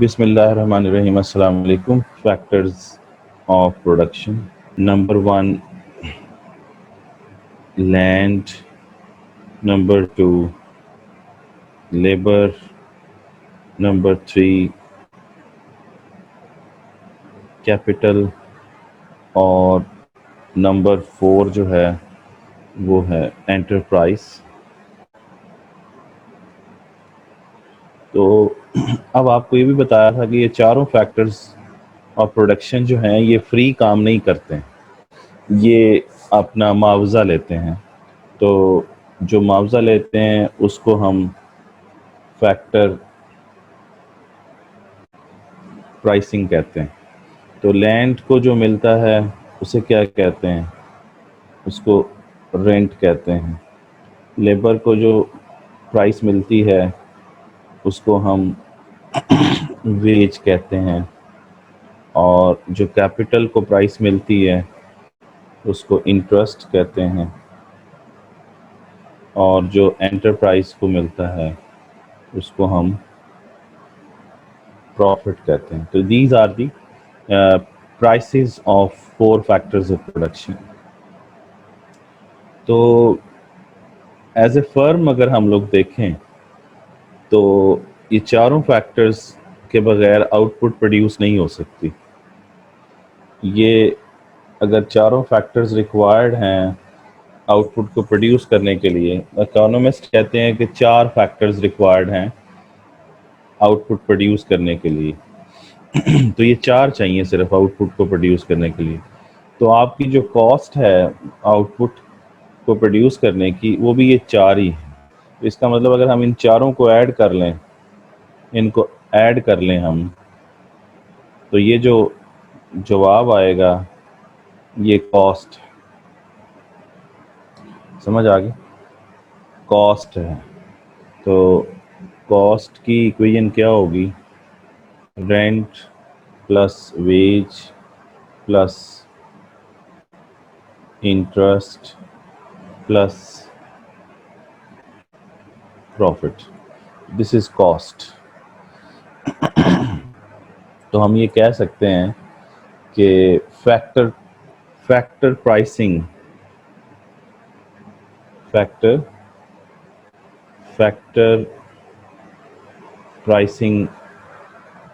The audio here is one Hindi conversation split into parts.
बिस्मिल्लाहिर्रहमानिर्रहीम। अस्सलाम वालेकुम। Factors of production. Number 1 land, number 2 labour, number 3 capital और नंबर 4 जो है वो है एंटरप्राइज। तो अब आपको ये भी बताया था कि ये चारों फैक्टर्स ऑफ प्रोडक्शन जो हैं ये फ्री काम नहीं करते हैं, ये अपना मुआवजा लेते हैं। तो जो मुआवजा लेते हैं उसको हम फैक्टर प्राइसिंग कहते हैं। तो लैंड को जो मिलता है उसे क्या कहते हैं? उसको रेंट कहते हैं। लेबर को जो प्राइस मिलती है उसको हम वेज कहते हैं। और जो कैपिटल को प्राइस मिलती है उसको इंटरेस्ट कहते हैं। और जो एंटरप्राइज को मिलता है उसको हम प्रॉफिट कहते हैं। तो these are the prices of 4 factors of production. तो एज ए फर्म अगर हम लोग देखें तो ये चारों फैक्टर्स के बगैर आउटपुट प्रोड्यूस नहीं हो सकती। ये अगर चारों फैक्टर्स रिक्वायर्ड हैं आउटपुट को प्रोड्यूस करने के लिए, इकोनॉमिस्ट कहते हैं कि 4 फैक्टर्स रिक्वायर्ड हैं आउटपुट प्रोड्यूस करने के लिए। तो ये 4 चाहिए सिर्फ आउटपुट को प्रोड्यूस करने के लिए। तो आपकी जो कॉस्ट है आउटपुट को प्रोड्यूस करने की वो भी ये 4 ही है। तो इसका मतलब अगर हम इन चारों को ऐड कर लें, इनको ऐड कर लें हम, तो ये जो जवाब आएगा ये कॉस्ट, समझ आ गई? कॉस्ट है। तो कॉस्ट की इक्वेशन क्या होगी? Rent plus wage plus interest plus profit, this is cost. तो हम ये कह सकते हैं कि factor pricing factor pricing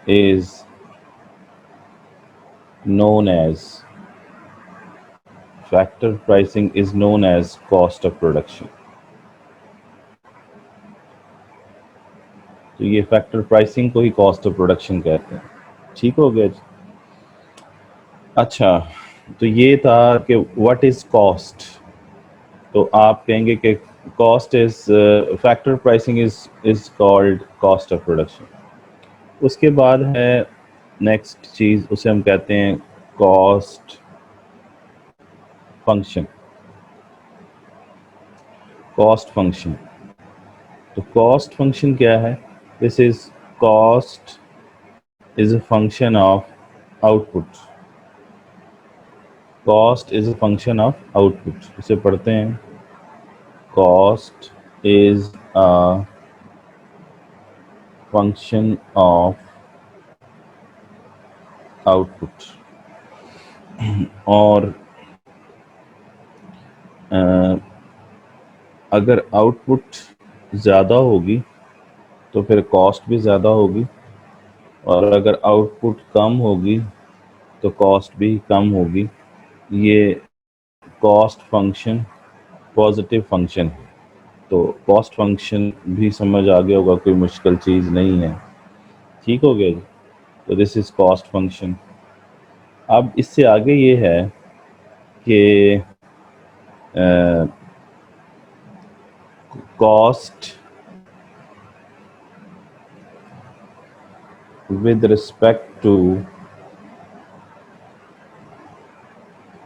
is known as factor pricing is known as cost of production। तो ये फैक्टर प्राइसिंग को ही कॉस्ट ऑफ प्रोडक्शन कहते हैं। ठीक हो गया जी? अच्छा, तो ये था कि व्हाट इज कॉस्ट। तो आप कहेंगे कि cost is factor pricing is called cost of production. उसके बाद है नेक्स्ट चीज, उसे हम कहते हैं कॉस्ट फंक्शन। कॉस्ट फंक्शन, तो कॉस्ट फंक्शन क्या है? This is cost is a function of output. Cost is a function of output. इसे पढ़ते हैं, cost is a function of output. और अगर आउटपुट ज़्यादा होगी तो फिर कॉस्ट भी ज़्यादा होगी, और अगर आउटपुट कम होगी तो कॉस्ट भी कम होगी। ये कॉस्ट फंक्शन पॉजिटिव फंक्शन है। तो कॉस्ट फंक्शन भी समझ आ गया होगा, कोई मुश्किल चीज़ नहीं है। ठीक हो गया जी? तो दिस इज़ कॉस्ट फंक्शन। अब इससे आगे ये है कि cost with respect to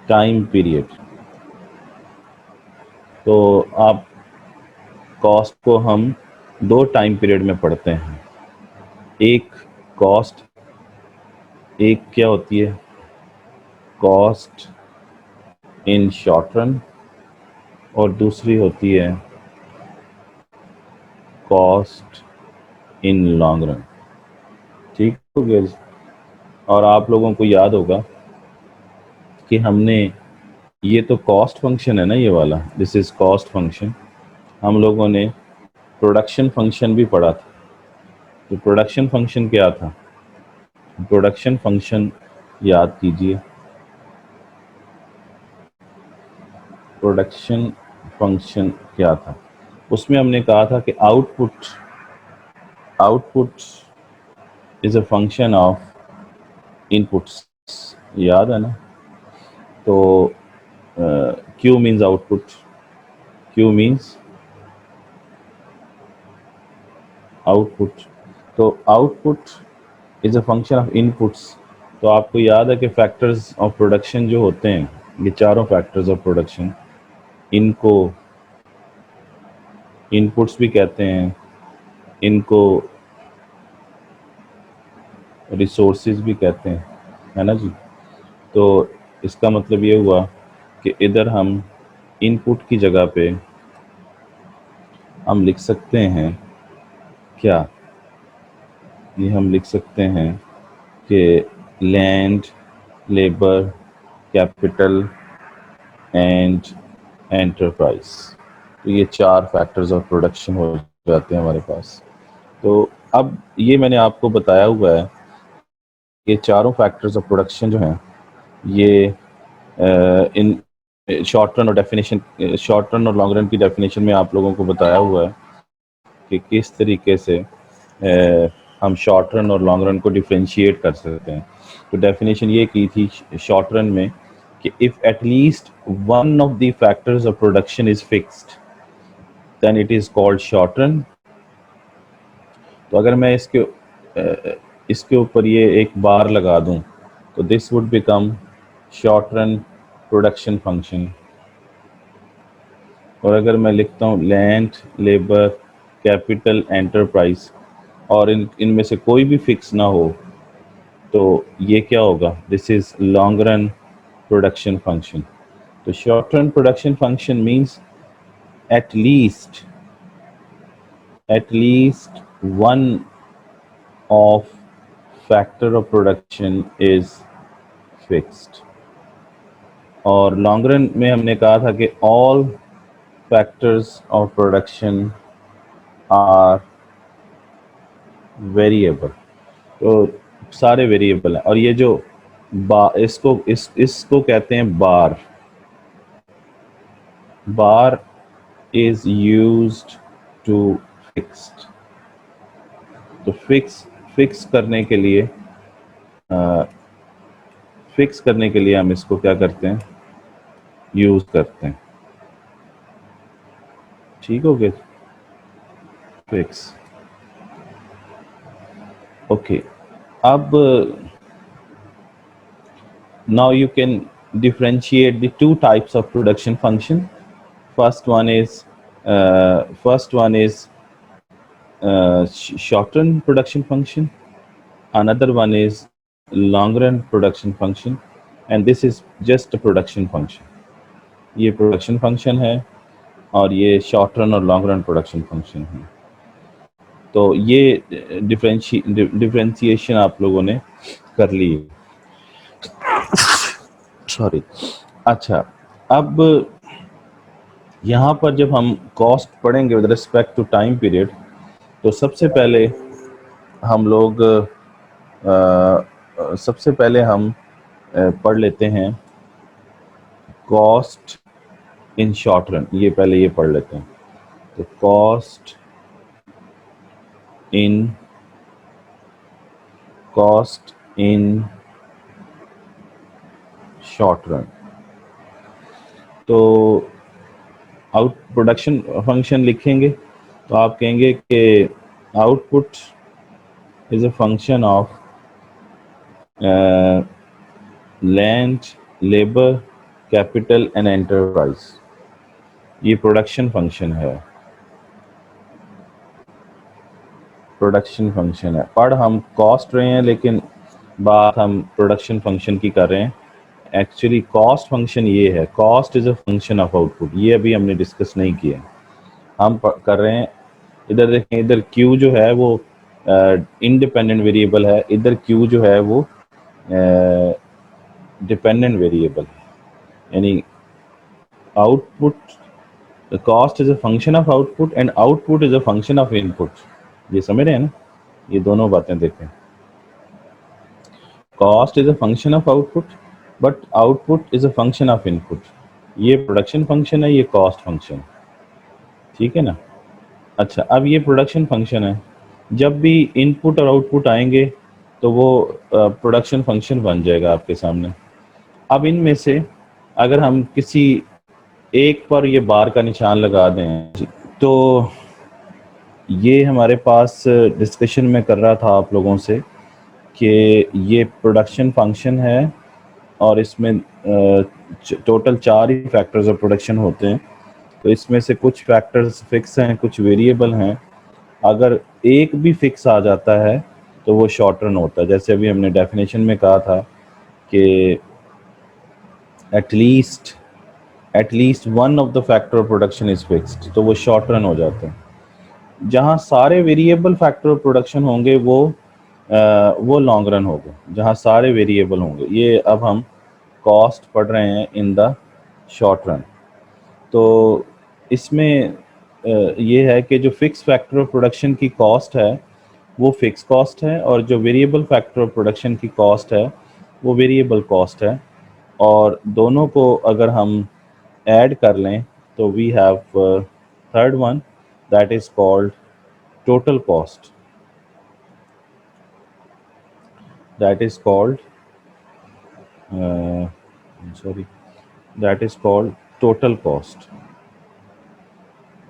time period. तो आप कॉस्ट को हम 2 टाइम पीरियड में पढ़ते हैं। एक कॉस्ट, एक क्या होती है? कॉस्ट इन शॉर्ट रन, और दूसरी होती है कॉस्ट इन लॉन्ग रन। ठीक हो गया जी। और आप लोगों को याद होगा कि हमने ये तो कॉस्ट फंक्शन है ना, ये वाला, दिस इज कॉस्ट फंक्शन। हम लोगों ने प्रोडक्शन फंक्शन भी पढ़ा था। तो प्रोडक्शन फंक्शन क्या था? प्रोडक्शन फंक्शन याद कीजिए। प्रोडक्शन फंक्शन क्या था? उसमें हमने कहा था कि output is a function of inputs. याद है ना? तो Q means output, Q means output. तो output is a function of inputs. तो आपको याद है कि फैक्टर्स ऑफ प्रोडक्शन जो होते हैं, ये चारों फैक्टर्स ऑफ प्रोडक्शन, इनको इनपुट्स भी कहते हैं, इनको रिसोर्सेज भी कहते हैं, है ना जी? तो इसका मतलब ये हुआ कि इधर हम इनपुट की जगह पे हम लिख सकते हैं क्या? ये हम लिख सकते हैं कि land, labour, capital and enterprise. तो ये चार फैक्टर्स ऑफ प्रोडक्शन हो जाते हैं हमारे पास। तो अब ये मैंने आपको बताया हुआ है कि चारों फैक्टर्स ऑफ प्रोडक्शन जो हैं, ये इन शॉर्ट रन और डेफिनेशन, शॉर्ट रन और लॉन्ग रन की डेफिनेशन में आप लोगों को बताया हुआ है कि किस तरीके से हम शॉर्ट रन और लॉन्ग रन को डिफ्रेंशिएट कर सकते हैं। तो डेफिनेशन ये की थी शॉर्ट रन में कि if at least one of the factors of production is fixed then it is called short run. तो अगर मैं इसके ऊपर ये एक बार लगा दूं तो this would become short run production function. और अगर मैं लिखता हूँ लैंड, लेबर, कैपिटल, एंटरप्राइज, और इनमें से कोई भी फिक्स ना हो, तो ये क्या होगा? This is long run production function. तो short run production function means at least one of factor of production is fixed. और लॉन्ग रन में हमने कहा था कि all factors of production are variable. तो सारे वेरिएबल हैं। और ये जो इसको कहते हैं bar. Bar is used to fixed. तो फिक्स करने के लिए हम इसको क्या करते हैं? यूज करते हैं। ठीक हो गया? फिक्स। ओके। अब now you can differentiate the two types of production function. First one is short run production function. Another one is long run production function, and this is just a production function. ये प्रोडक्शन फंक्शन है और ये शॉर्ट रन और लॉन्ग रन प्रोडक्शन फंक्शन है। तो ये डिफरेंशिएशन आप लोगों ने कर ली। सॉरी। अच्छा, अब यहाँ पर जब हम कॉस्ट पढ़ेंगे with respect to time period, तो सबसे पहले हम पढ़ लेते हैं कॉस्ट इन शॉर्ट रन। ये पहले ये पढ़ लेते हैं। तो कॉस्ट इन शॉर्ट रन। तो आउट प्रोडक्शन फंक्शन लिखेंगे तो आप कहेंगे कि output is a function of land, labour, capital and enterprise. ये प्रोडक्शन फंक्शन है। प्रोडक्शन फंक्शन है। पढ़ हम कॉस्ट रहे हैं लेकिन बात हम प्रोडक्शन फंक्शन की कर रहे हैं। एक्चुअली कॉस्ट फंक्शन ये है, cost is a function of output. ये अभी हमने डिस्कस नहीं किया। हम कर रहे हैं, इधर देखें, इधर क्यू जो है वो इंडिपेंडेंट वेरिएबल है, इधर Q जो है वो डिपेंडेंट वेरिएबल है। यानी output, cost is a function of output and output is a function of input. ये समझ रहे हैं ना, ये दोनों बातें देखें। Cost is a function of output but output is a function of input. ये प्रोडक्शन फंक्शन है, ये कॉस्ट फंक्शन, ठीक है ना। अच्छा, अब ये प्रोडक्शन फंक्शन है, जब भी इनपुट और आउटपुट आएंगे तो वो प्रोडक्शन फंक्शन बन जाएगा आपके सामने। अब इनमें से अगर हम किसी एक पर ये बार का निशान लगा दें, तो ये हमारे पास डिस्कशन में कर रहा था आप लोगों से कि ये प्रोडक्शन फंक्शन है और इसमें total 4 he factors of production होते हैं। तो इसमें से कुछ फैक्टर्स फिक्स हैं, कुछ वेरिएबल हैं। अगर एक भी फिक्स आ जाता है तो वो शॉर्ट रन होता है। जैसे अभी हमने डेफिनेशन में कहा था कि at least one of the factor of production is fixed, तो वो शॉर्ट रन हो जाता है। जहाँ सारे वेरिएबल फैक्टर ऑफ प्रोडक्शन होंगे वो लॉन्ग रन होगा, जहाँ सारे वेरिएबल होंगे। ये अब हम कॉस्ट पढ़ रहे हैं इन द शॉर्ट रन। तो इसमें ये है कि जो फिक्स फैक्टर ऑफ प्रोडक्शन की कॉस्ट है वो फिक्स कॉस्ट है, और जो वेरिएबल फैक्टर ऑफ प्रोडक्शन की कॉस्ट है वो वेरिएबल कॉस्ट है। और दोनों को अगर हम ऐड कर लें तो we have third one, that is called total cost. That is called sorry, that is called total cost.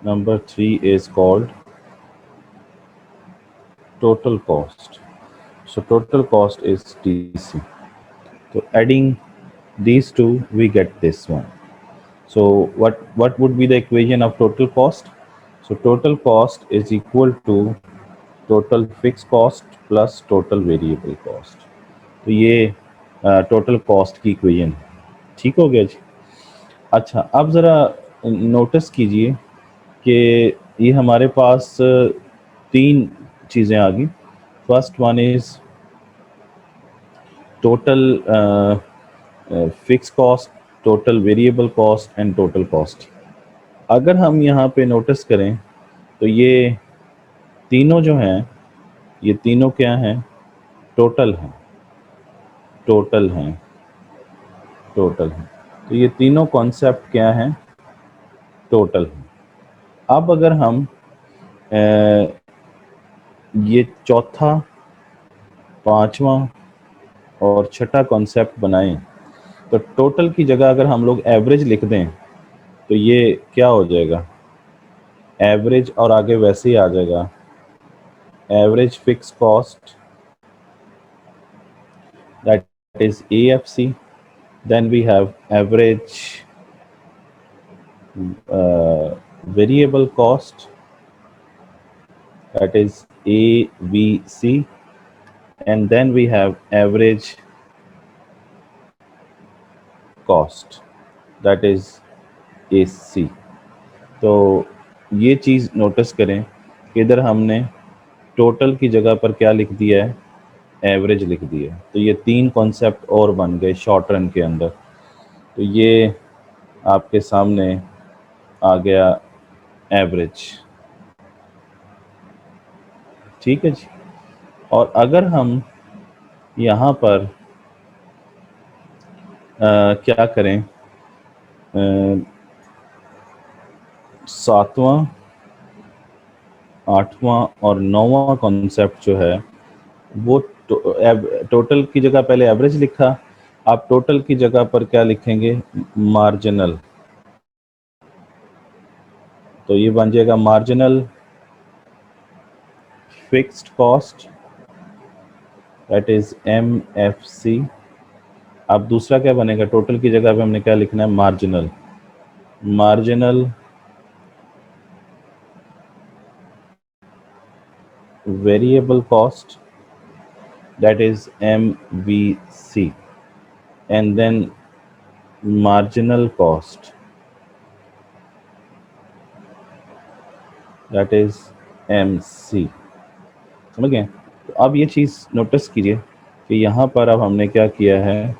Number 3 is called total cost. So total cost is TC. So adding these two, we get this one. So what would be the equation of total cost? So total cost is equal to total fixed cost plus total variable cost. तो ये टोटल कॉस्ट की इक्वेशन, ठीक हो गया जी। अच्छा, अब ज़रा नोटिस कीजिए कि ये हमारे पास 3 चीज़ें आ गई। First one is total fix cost, total variable cost and total cost. अगर हम यहाँ पे नोटिस करें तो ये तीनों जो हैं, ये तीनों क्या हैं? टोटल हैं, टोटल हैं, टोटल हैं। तो ये तीनों कॉन्सेप्ट क्या हैं? टोटल हैं। अब अगर हम ये चौथा, पांचवा और छठा कॉन्सेप्ट बनाएं, तो टोटल की जगह अगर हम लोग एवरेज लिख दें तो ये क्या हो जाएगा? एवरेज, और आगे वैसे ही आ जाएगा average fix cost, that is AFC। Then we have average variable cost, that is AVC, and then we have average cost, that is AC। तो ये चीज़ नोटिस करें कि इधर हमने टोटल की जगह पर क्या लिख दिया है? एवरेज लिख दिया है। तो ये 3 कॉन्सेप्ट और बन गए शॉर्ट रन के अंदर। तो ये आपके सामने आ गया एवरेज, ठीक है जी। और अगर हम यहाँ पर क्या करें, सातवां, आठवां और नौवां कॉन्सेप्ट जो है वो टोटल की जगह पहले एवरेज लिखा, आप टोटल की जगह पर क्या लिखेंगे? मार्जिनल। तो ये बन जाएगा marginal fixed cost, that is MFC। अब दूसरा क्या बनेगा? टोटल की जगह पे हमने क्या लिखना है? Marginal, marginal variable cost, that is MVC, and then marginal cost, that is MC। समझ गए? तो अब ये चीज़ नोटिस कीजिए कि यहाँ पर अब हमने क्या किया है,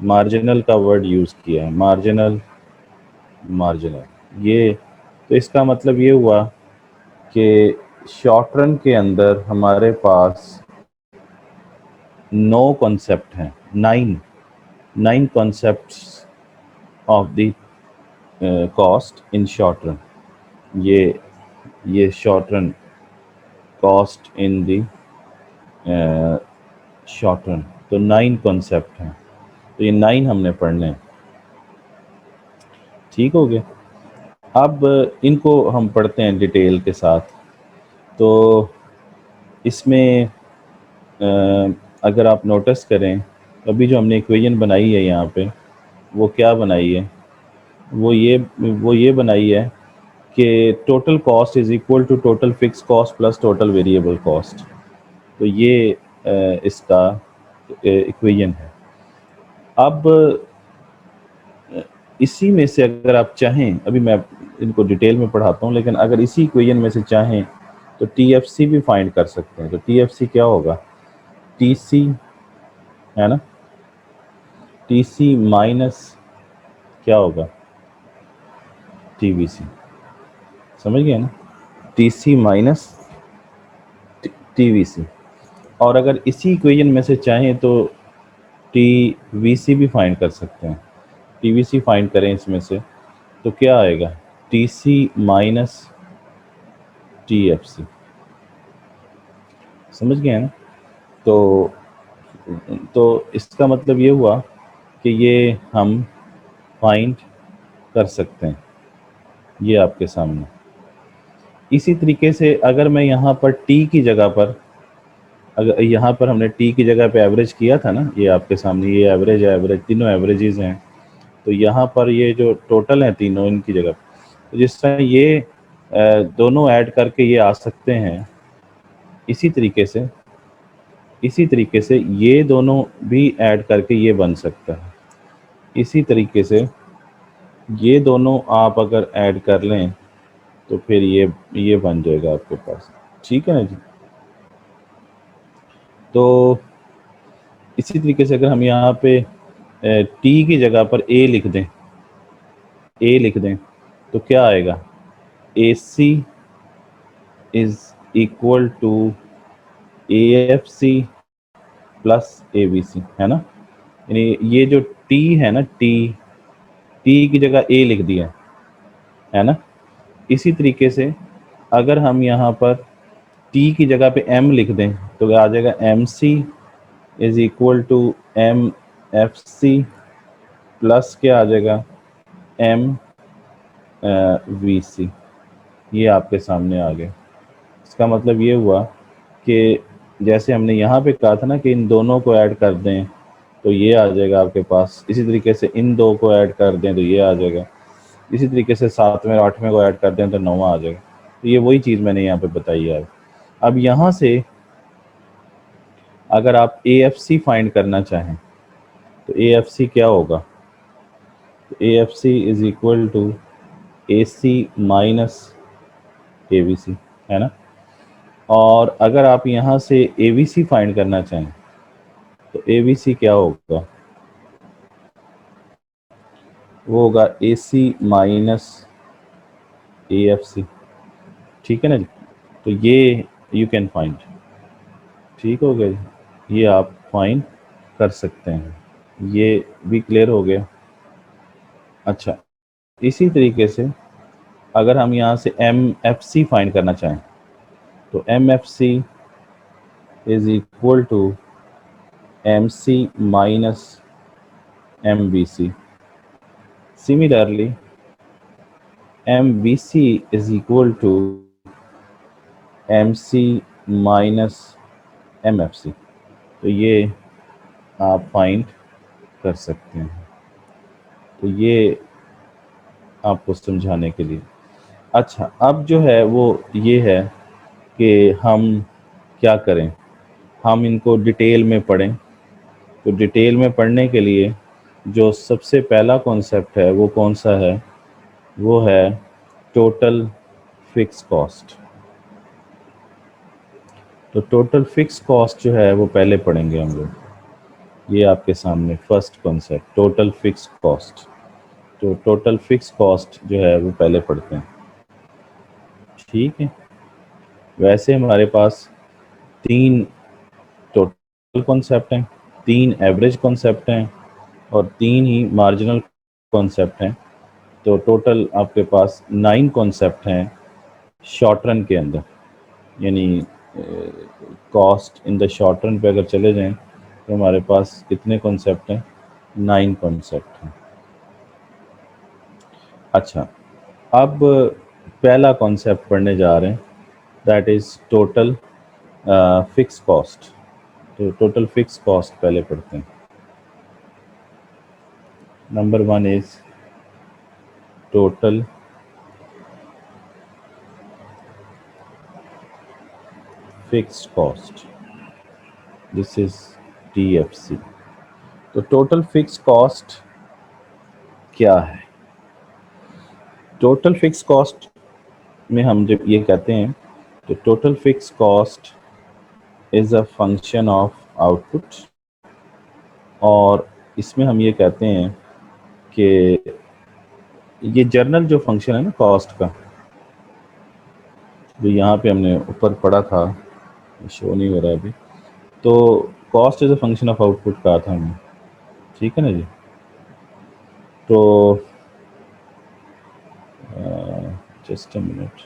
मार्जिनल का वर्ड यूज़ किया है, मार्जिनल, मार्जिनल। ये तो इसका मतलब ये हुआ कि शॉर्ट रन के अंदर हमारे पास 9 कॉन्सेप्ट हैं, 9 concepts of the cost in short run. ये short run, cost in the short run, तो 9 कॉन्सेप्ट हैं, तो ये 9 हमने पढ़ने हैं। ठीक हो गया? अब इनको हम पढ़ते हैं डिटेल के साथ। तो इसमें अगर आप नोटिस करें, अभी जो हमने इक्वेशन बनाई है यहाँ पे, वो क्या बनाई है, वो ये बनाई है कि total cost is equal to total fix cost plus total variable cost. तो ये इसका इक्वेशन है। अब इसी में से अगर आप चाहें, अभी मैं इनको डिटेल में पढ़ाता हूँ, लेकिन अगर इसी इक्वेशन में से चाहें तो टीएफसी भी फाइंड कर सकते हैं। तो टीएफसी क्या होगा, टीसी है ना, टीसी माइनस क्या होगा, टीवीसी। समझ गए ना, टीसी माइनस टीवीसी। और अगर इसी इक्वेशन में से चाहें तो टीवीसी भी फाइंड कर सकते हैं। टीवीसी फाइंड करें इसमें से तो क्या आएगा, टीसी माइनस टीएफसी। समझ गए ना? तो इसका मतलब ये हुआ कि ये हम फाइंड कर सकते हैं, ये आपके सामने। इसी तरीके से अगर मैं यहाँ पर टी की जगह पर, अगर यहाँ पर हमने टी की जगह पे एवरेज किया था ना, ये आपके सामने, ये एवरेज है, एवरेज तीनों एवरेजेस हैं। तो यहाँ पर ये जो टोटल हैं तीनों, इनकी जगह, तो जिस तरह ये दोनों ऐड करके ये आ सकते हैं, इसी तरीके से ये दोनों भी ऐड करके ये बन सकता है। इसी तरीके से ये दोनों आप अगर ऐड कर लें तो फिर ये बन जाएगा आपके पास। ठीक है ना जी? तो इसी तरीके से अगर हम यहाँ पे टी की जगह पर ए लिख दें तो क्या आएगा, A C is equal to A F C plus A B C, है ना। यानी ये जो टी है ना, टी की जगह ए लिख दिया है ना। इसी तरीके से अगर हम यहाँ पर टी की जगह पे एम लिख दें तो आ जाएगा M C is equal to M F C plus क्या आ जाएगा, एम वी सी। ये आपके सामने आ गया। इसका मतलब ये हुआ कि जैसे हमने यहाँ पे कहा था ना कि इन दोनों को ऐड कर दें तो ये आ जाएगा आपके पास, इसी तरीके से इन दो को ऐड कर दें तो ये आ जाएगा, इसी तरीके से 7वें और 8वें को ऐड कर दें तो 9वां आ जाएगा। तो ये वही चीज़ मैंने यहाँ पे बताई है। अब यहाँ से अगर आप ए एफ सी फाइंड करना चाहें तो ए एफ सी क्या होगा, तो A F C is equal to A C minus A B C, है ना। और अगर आप यहाँ से ए बी सी फाइंड करना चाहें तो ए बी सी क्या होगा, वो होगा ए सी माइनस ए एफ सी। ठीक है ना जी? तो ये यू कैन फाइंड। ठीक हो गया जी? ये आप फाइंड कर सकते हैं। ये भी क्लियर हो गया। अच्छा, इसी तरीके से अगर हम यहाँ से एम एफ सी फाइंड करना चाहें तो M F C is equal to M C minus M B C. Similarly M B C is equal to M C minus M F C. तो ये आप फाइंड कर सकते हैं। तो ये आपको समझाने के लिए। अच्छा, अब जो है वो ये है कि हम क्या करें, हम इनको डिटेल में पढ़ें। तो डिटेल में पढ़ने के लिए जो सबसे पहला कॉन्सेप्ट है वो कौन सा है, वो है टोटल फिक्स कॉस्ट। तो टोटल फिक्स कॉस्ट जो है वो पहले पढ़ेंगे हम लोग। ये आपके सामने first concept total fix cost. तो टोटल फिक्स कॉस्ट जो है वो पहले पढ़ते हैं, ठीक है। वैसे हमारे पास 3 टोटल कॉन्सेप्ट हैं, 3 एवरेज कॉन्सेप्ट हैं और 3 ही मार्जिनल कॉन्सेप्ट हैं। तो टोटल आपके पास 9 कॉन्सेप्ट हैं शॉर्ट रन के अंदर, यानी cost in the short run पे अगर चले जाएं तो हमारे पास कितने कॉन्सेप्ट हैं? 9 कॉन्सेप्ट हैं। अच्छा, अब पहला कॉन्सेप्ट पढ़ने जा रहे हैं, that is total fix cost. तो टोटल फिक्स कॉस्ट पहले पढ़ते हैं। Number 1 is total fix cost, this is TFC। तो टोटल फिक्स कॉस्ट क्या है? टोटल फिक्स कॉस्ट में हम जब ये कहते हैं तो total fix cost is a function of output, और इसमें हम ये कहते हैं कि ये जर्नल जो फंक्शन है ना कॉस्ट का, जो यहाँ पे हमने ऊपर पढ़ा था, शो नहीं हो रहा अभी, तो cost is a function of output कहा था हमने, ठीक है ना जी। तो जस्ट अ मिनट,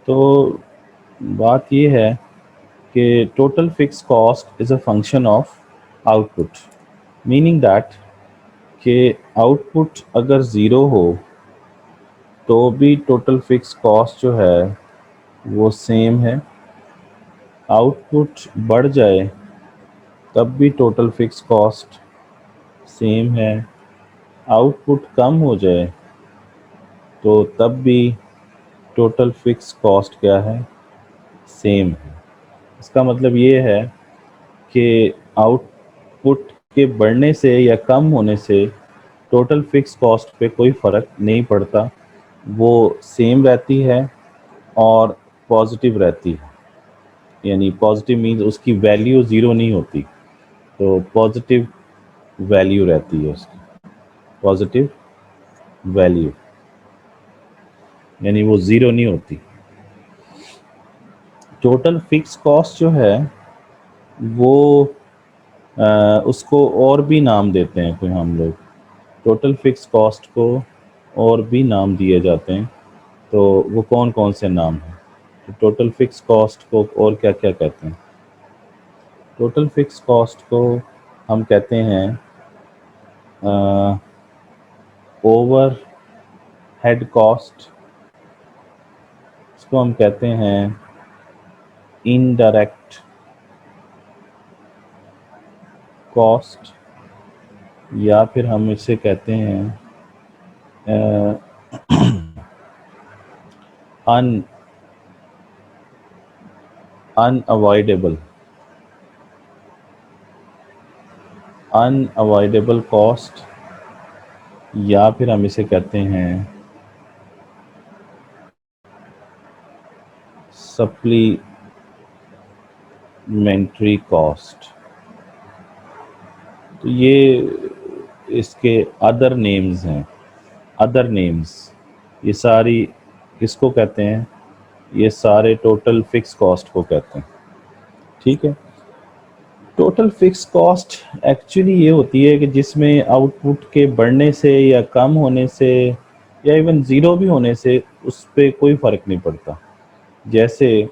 तो बात ये है कि total fix cost is a function of output, meaning that कि आउटपुट अगर ज़ीरो हो तो भी टोटल फिक्स कॉस्ट जो है वो सेम है, आउटपुट बढ़ जाए तब भी टोटल फिक्स कॉस्ट सेम है, आउटपुट कम हो जाए तो तब भी टोटल फिक्स कॉस्ट क्या है? सेम है। इसका मतलब ये है कि आउटपुट के बढ़ने से या कम होने से टोटल फिक्स कॉस्ट पे कोई फ़र्क नहीं पड़ता, वो सेम रहती है और पॉजिटिव रहती है। यानी पॉजिटिव मीन्स उसकी वैल्यू ज़ीरो नहीं होती, तो पॉजिटिव वैल्यू रहती है उसकी, पॉजिटिव वैल्यू, यानी वो ज़ीरो नहीं होती। टोटल फिक्स कॉस्ट जो है वो उसको और भी नाम देते हैं कोई हम लोग, टोटल फिक्स कॉस्ट को और भी नाम दिए जाते हैं। तो वो कौन कौन से नाम हैं? तो टोटल फिक्स कॉस्ट को और क्या क्या कहते हैं? टोटल फिक्स कॉस्ट को हम कहते हैं ओवर हेड कॉस्ट, इसको हम कहते हैं इनडायरेक्ट कॉस्ट, या फिर हम इसे कहते हैं अनअवॉइडेबल अनअवॉइडेबल कॉस्ट, या फिर हम इसे कहते हैं सप्लीमेंट्री कॉस्ट। तो ये इसके अदर नेम्स हैं, अदर नेम्स, ये सारी किसको कहते हैं? ये सारे टोटल फिक्स कॉस्ट को कहते हैं, ठीक है। टोटल फिक्स कॉस्ट एक्चुअली ये होती है कि जिसमें आउटपुट के बढ़ने से या कम होने से या इवन ज़ीरो भी होने से उस पर कोई फ़र्क नहीं पड़ता। जैसे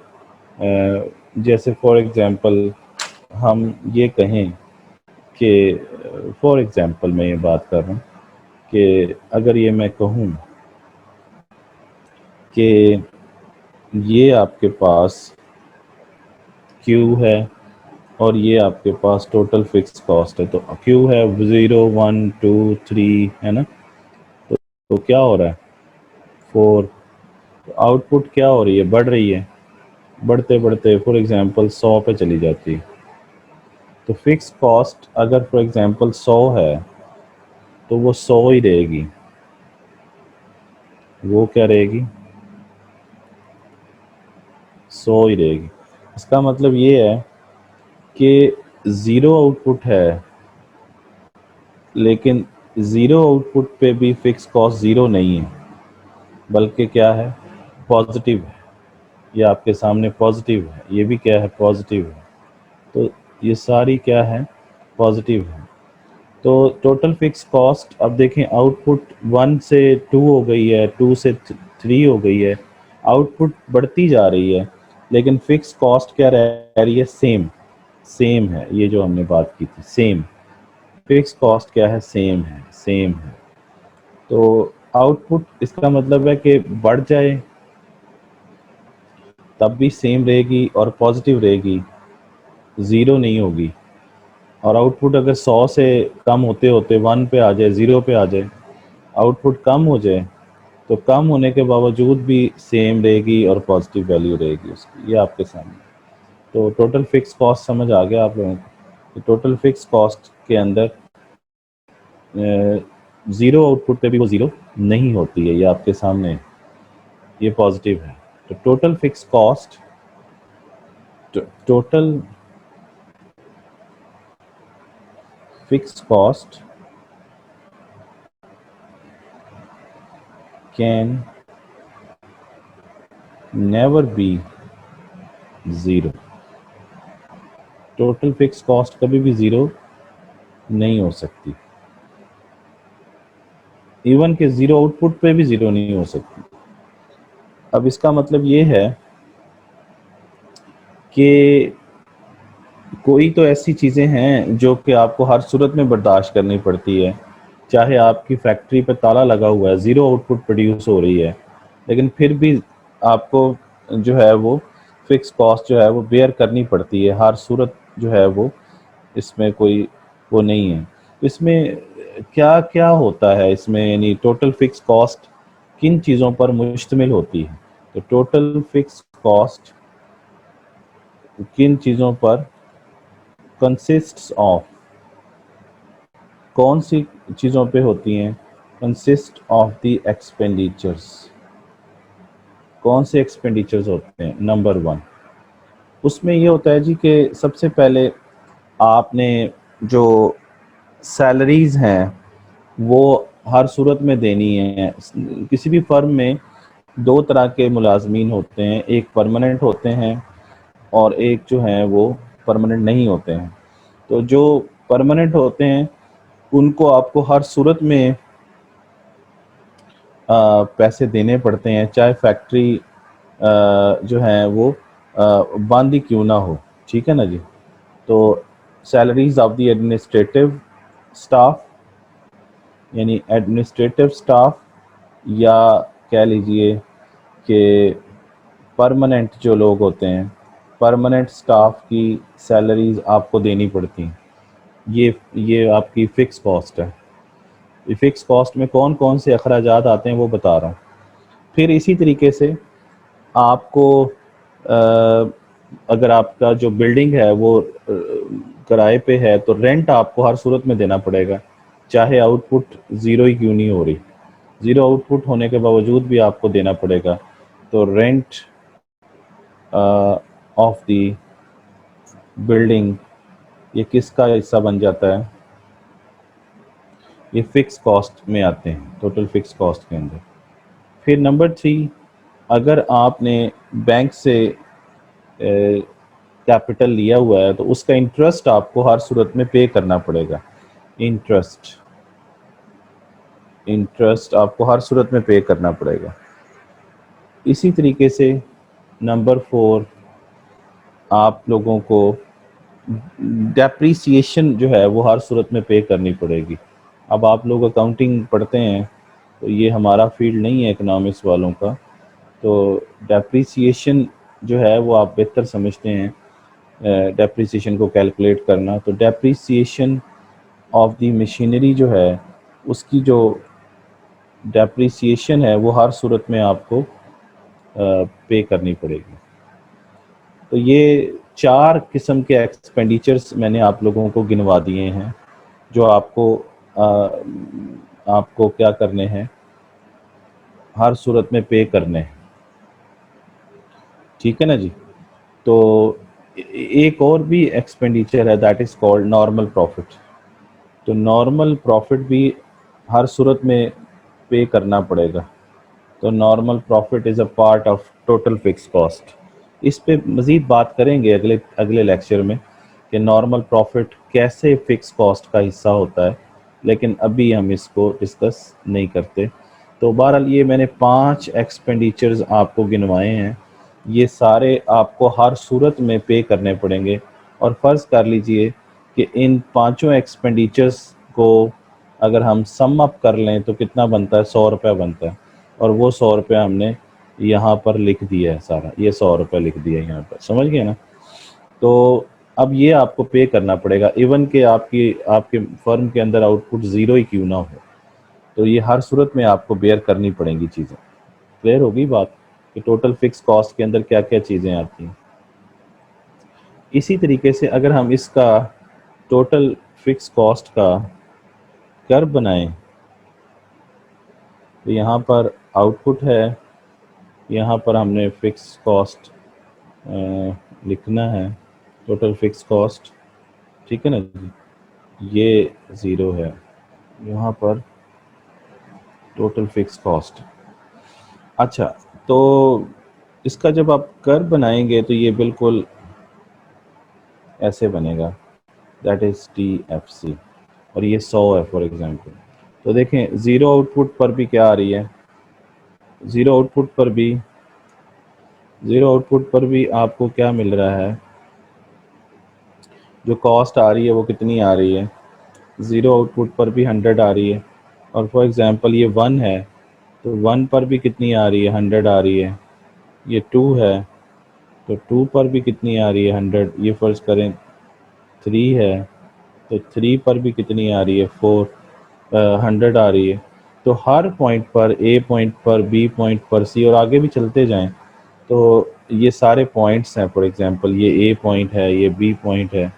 जैसे फॉर एग्ज़ाम्पल हम ये कहें कि फॉर एग्ज़ाम्पल मैं ये बात कर रहा हूँ कि अगर ये मैं कहूँ कि ये आपके पास क्यू है और ये आपके पास टोटल फिक्स कॉस्ट है, तो क्यू है 0 1 2 3 है ना, तो क्या हो रहा है? 4। तो आउटपुट क्या हो रही है? बढ़ रही है, बढ़ते बढ़ते फॉर एग्जांपल 100 पे चली जाती है, तो फिक्स कॉस्ट अगर फॉर एग्जांपल 100 है तो वो 100 ही रहेगी, वो क्या रहेगी, 100 ही रहेगी। इसका मतलब ये है कि ज़ीरो आउटपुट है, लेकिन ज़ीरो आउटपुट पे भी फिक्स कॉस्ट ज़ीरो नहीं है, बल्कि क्या है, पॉजिटिव है। ये आपके सामने पॉजिटिव है, ये भी क्या है, पॉजिटिव है। तो ये सारी क्या है, पॉजिटिव है। तो टोटल फिक्स कॉस्ट, अब देखें आउटपुट 1 से 2 हो गई है, 2 से 3 हो गई है, आउटपुट बढ़ती जा रही है, लेकिन फिक्स कॉस्ट क्या रह रही है, सेम। सेम है, ये जो हमने बात की थी, सेम। फिक्स कॉस्ट क्या है, सेम है, सेम है। तो आउटपुट इसका मतलब है कि बढ़ जाए तब भी सेम रहेगी और पॉजिटिव रहेगी, ज़ीरो नहीं होगी। और आउटपुट अगर 100 से कम होते होते 1 पे आ जाए, 0 पे आ जाए, आउटपुट कम हो जाए, तो कम होने के बावजूद भी सेम रहेगी और पॉजिटिव वैल्यू रहेगी उसकी। ये आपके सामने। तो टोटल फिक्स कॉस्ट समझ आ गया आप लोगों को। टोटल फिक्स कॉस्ट के अंदर ज़ीरो आउटपुट पे भी वो ज़ीरो नहीं होती है, ये आपके सामने है, ये पॉजिटिव है। तो total fix cost, total fix cost can never be zero. Total fix cost कभी भी ज़ीरो नहीं हो सकती, इवन के ज़ीरो आउटपुट पे भी ज़ीरो नहीं हो सकती। अब इसका मतलब ये है कि कोई तो ऐसी चीज़ें हैं जो कि आपको हर सूरत में बर्दाश्त करनी पड़ती है, चाहे आपकी फैक्ट्री पे ताला लगा हुआ है, ज़ीरो आउटपुट प्रोड्यूस हो रही है, लेकिन फिर भी आपको जो है वो फिक्स कॉस्ट जो है वो बेयर करनी पड़ती है, हर सूरत जो है वो, इसमें कोई वो नहीं है। इसमें क्या क्या होता है इसमें, यानी टोटल फिक्स कॉस्ट किन चीज़ों पर मुश्तमिल होती है? तो टोटल फिक्स कॉस्ट किन चीज़ों पर कंसिस्ट्स ऑफ, कौन सी चीज़ों पे होती हैं, कंसिस्ट ऑफ द एक्सपेंडिचर्स। कौन से एक्सपेंडिचर्स होते हैं? नंबर 1, उसमें ये होता है जी कि सबसे पहले आपने जो सैलरीज हैं वो हर सूरत में देनी है। किसी भी फर्म में दो तरह के मुलाजमीन होते हैं, एक परमानेंट होते हैं और एक जो है वो परमानेंट नहीं होते हैं। तो जो परमानेंट होते हैं उनको आपको हर सूरत में पैसे देने पड़ते हैं, चाहे फैक्ट्री जो है वो बंद ही क्यों ना हो, ठीक है ना जी। तो salaries of the administrative staff, यानी एडमिनिस्ट्रेटिव स्टाफ, या कह लीजिए कि परमानेंट जो लोग होते हैं, परमानेंट स्टाफ की सैलरीज आपको देनी पड़ती हैं। ये आपकी फ़िक्स कॉस्ट है। ये फ़िक्स कॉस्ट में कौन कौन से अखराजात आते हैं वो बता रहा हूँ। फिर इसी तरीके से आपको अगर आपका जो बिल्डिंग है वो किराए पे है तो रेंट आपको हर सूरत में देना पड़ेगा, चाहे आउटपुट ज़ीरो ही क्यों नहीं हो रही, ज़ीरो आउटपुट होने के बावजूद भी आपको देना पड़ेगा। तो रेंट ऑफ द बिल्डिंग, ये किसका हिस्सा बन जाता है? ये फिक्स कॉस्ट में आते हैं, टोटल फिक्स कॉस्ट के अंदर। फिर नंबर 3, अगर आपने बैंक से कैपिटल लिया हुआ है तो उसका इंटरेस्ट आपको हर सूरत में पे करना पड़ेगा। इंटरेस्ट, इंटरेस्ट आपको हर सूरत में पे करना पड़ेगा। इसी तरीके से नंबर 4, आप लोगों को डेप्रीसिएशन जो है वो हर सूरत में पे करनी पड़ेगी। अब आप लोग अकाउंटिंग पढ़ते हैं तो ये हमारा फील्ड नहीं है इकोनॉमिक्स वालों का, तो डेप्रीसिएशन जो है वो आप बेहतर समझते हैं, डेप्रीसिएशन को कैलकुलेट करना। तो डेप्रीसिएशन ऑफ द मशीनरी जो है उसकी जो डेप्रीसिएशन है वो हर सूरत में आपको पे करनी पड़ेगी। तो ये 4 किस्म के एक्सपेंडिचर्स मैंने आप लोगों को गिनवा दिए हैं जो आपको क्या करने हैं, हर सूरत में पे करने हैं। ठीक है ना जी। तो एक और भी एक्सपेंडिचर है, that is called normal profit. तो नॉर्मल प्रॉफिट भी हर सूरत में पे करना पड़ेगा। तो normal profit is a part of total fix cost. इस पे मज़ीद बात करेंगे अगले अगले लेक्चर में कि नॉर्मल प्रॉफिट कैसे फिक्स कॉस्ट का हिस्सा होता है, लेकिन अभी हम इसको डिस्कस नहीं करते। तो बहरहाल ये मैंने 5 एक्सपेंडिचर्स आपको गिनवाए हैं, ये सारे आपको हर सूरत में पे करने पड़ेंगे। और फ़र्ज़ कर लीजिए कि इन पाँचों एक्सपेंडिचर्स को अगर हम सम अप कर लें तो कितना बनता है, 100 रुपये बनता है। और वो 100 रुपये हमने यहाँ पर लिख दिया है, सारा ये 100 रुपये लिख दिया है यहाँ पर, समझ गए ना। तो अब ये आपको पे करना पड़ेगा, इवन कि आपके फर्म के अंदर आउटपुट ज़ीरो ही क्यों ना हो, तो ये हर सूरत में आपको बेयर करनी पड़ेंगी चीज़ें। क्लियर होगी बात कि टोटल फिक्स कॉस्ट के अंदर क्या क्या चीज़ें आती हैं। इसी तरीके से अगर हम इसका टोटल फिक्स कॉस्ट का कर्व बनाएं तो यहाँ पर आउटपुट है, यहाँ पर हमने फिक्स कॉस्ट लिखना है, टोटल फिक्स कॉस्ट। ठीक है ना जी, ये ज़ीरो है, यहाँ पर टोटल फिक्स कॉस्ट। अच्छा, तो इसका जब आप कर्व बनाएंगे तो ये बिल्कुल ऐसे बनेगा, दैट इज़ TFC, और ये 100 है फॉर एग्जांपल। तो देखें ज़ीरो आउटपुट पर भी क्या आ रही है, ज़ीरो आउटपुट पर भी आपको क्या मिल रहा है, जो कॉस्ट आ रही है वो कितनी आ रही है, ज़ीरो आउटपुट पर भी 100 आ रही है। और फॉर एग्जांपल ये 1 है तो 1 पर भी कितनी आ रही है, 100 आ रही है। ये 2 है तो 2 पर भी कितनी आ रही है, 100। ये फ़र्ज़ करें 3 है तो 3 पर भी कितनी आ रही है, 100 आ रही है। तो हर पॉइंट पर, ए पॉइंट पर, बी पॉइंट पर, सी, और आगे भी चलते जाएं तो ये सारे पॉइंट्स हैं। फॉर एग्जांपल ये ए पॉइंट है, ये बी पॉइंट है,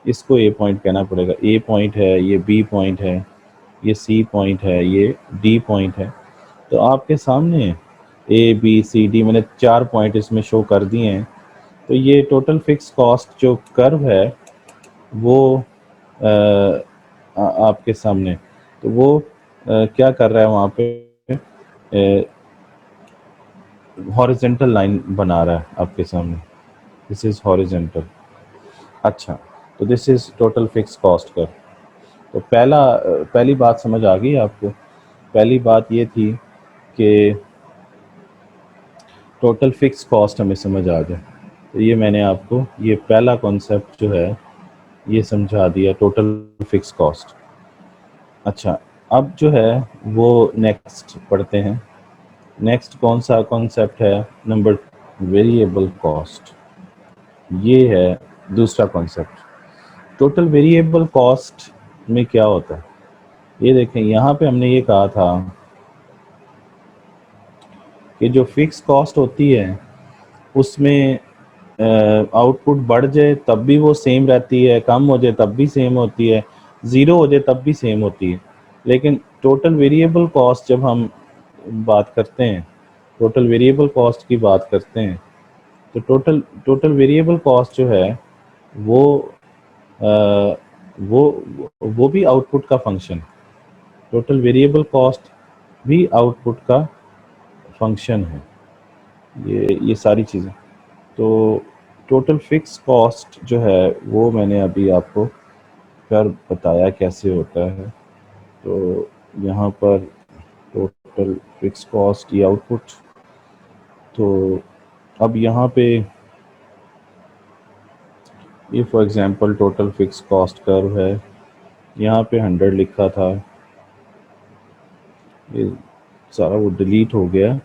इसको ए पॉइंट कहना पड़ेगा, ए पॉइंट है, ये बी पॉइंट है, ये सी पॉइंट है, ये डी पॉइंट है। तो आपके सामने ए बी सी डी मैंने 4 पॉइंट इसमें शो कर दिए हैं। तो ये टोटल फिक्स कॉस्ट जो कर्व है वो आपके सामने, तो वो क्या कर रहा है, वहाँ पे हॉरिजेंटल लाइन बना रहा है आपके सामने, दिस इज़ हॉरिजेंटल। अच्छा, तो this is total fix cost curve. तो पहली बात समझ आ गई आपको। पहली बात ये थी कि टोटल फिक्स कॉस्ट हमें समझ आ जाए, तो ये मैंने आपको ये पहला कॉन्सेप्ट जो है ये समझा दिया, टोटल फिक्स कॉस्ट। अच्छा, अब जो है वो नेक्स्ट पढ़ते हैं। नेक्स्ट कौन सा कॉन्सेप्ट है, नंबर वेरिएबल कॉस्ट। ये है दूसरा कॉन्सेप्ट। टोटल वेरिएबल कॉस्ट में क्या होता है, ये देखें, यहाँ पे हमने ये कहा था कि जो फिक्स कॉस्ट होती है उसमें आउटपुट बढ़ जाए तब भी वो सेम रहती है, कम हो जाए तब भी सेम होती है, ज़ीरो हो जाए तब भी सेम होती है। लेकिन टोटल वेरिएबल कॉस्ट जब हम बात करते हैं, टोटल वेरिएबल कॉस्ट की बात करते हैं, तो टोटल वेरिएबल कॉस्ट जो है वो आ, वो भी आउटपुट का फंक्शन, टोटल वेरिएबल कॉस्ट भी आउटपुट का फंक्शन है, ये सारी चीज़ें। तो टोटल फिक्स कॉस्ट जो है वो मैंने अभी आपको कर बताया कैसे होता है। तो यहाँ पर टोटल फिक्स कॉस्ट की आउटपुट, तो अब यहाँ पे ये for example total fix cost curve है, यहाँ पे 100 लिखा था, ये सारा वो डिलीट हो गया।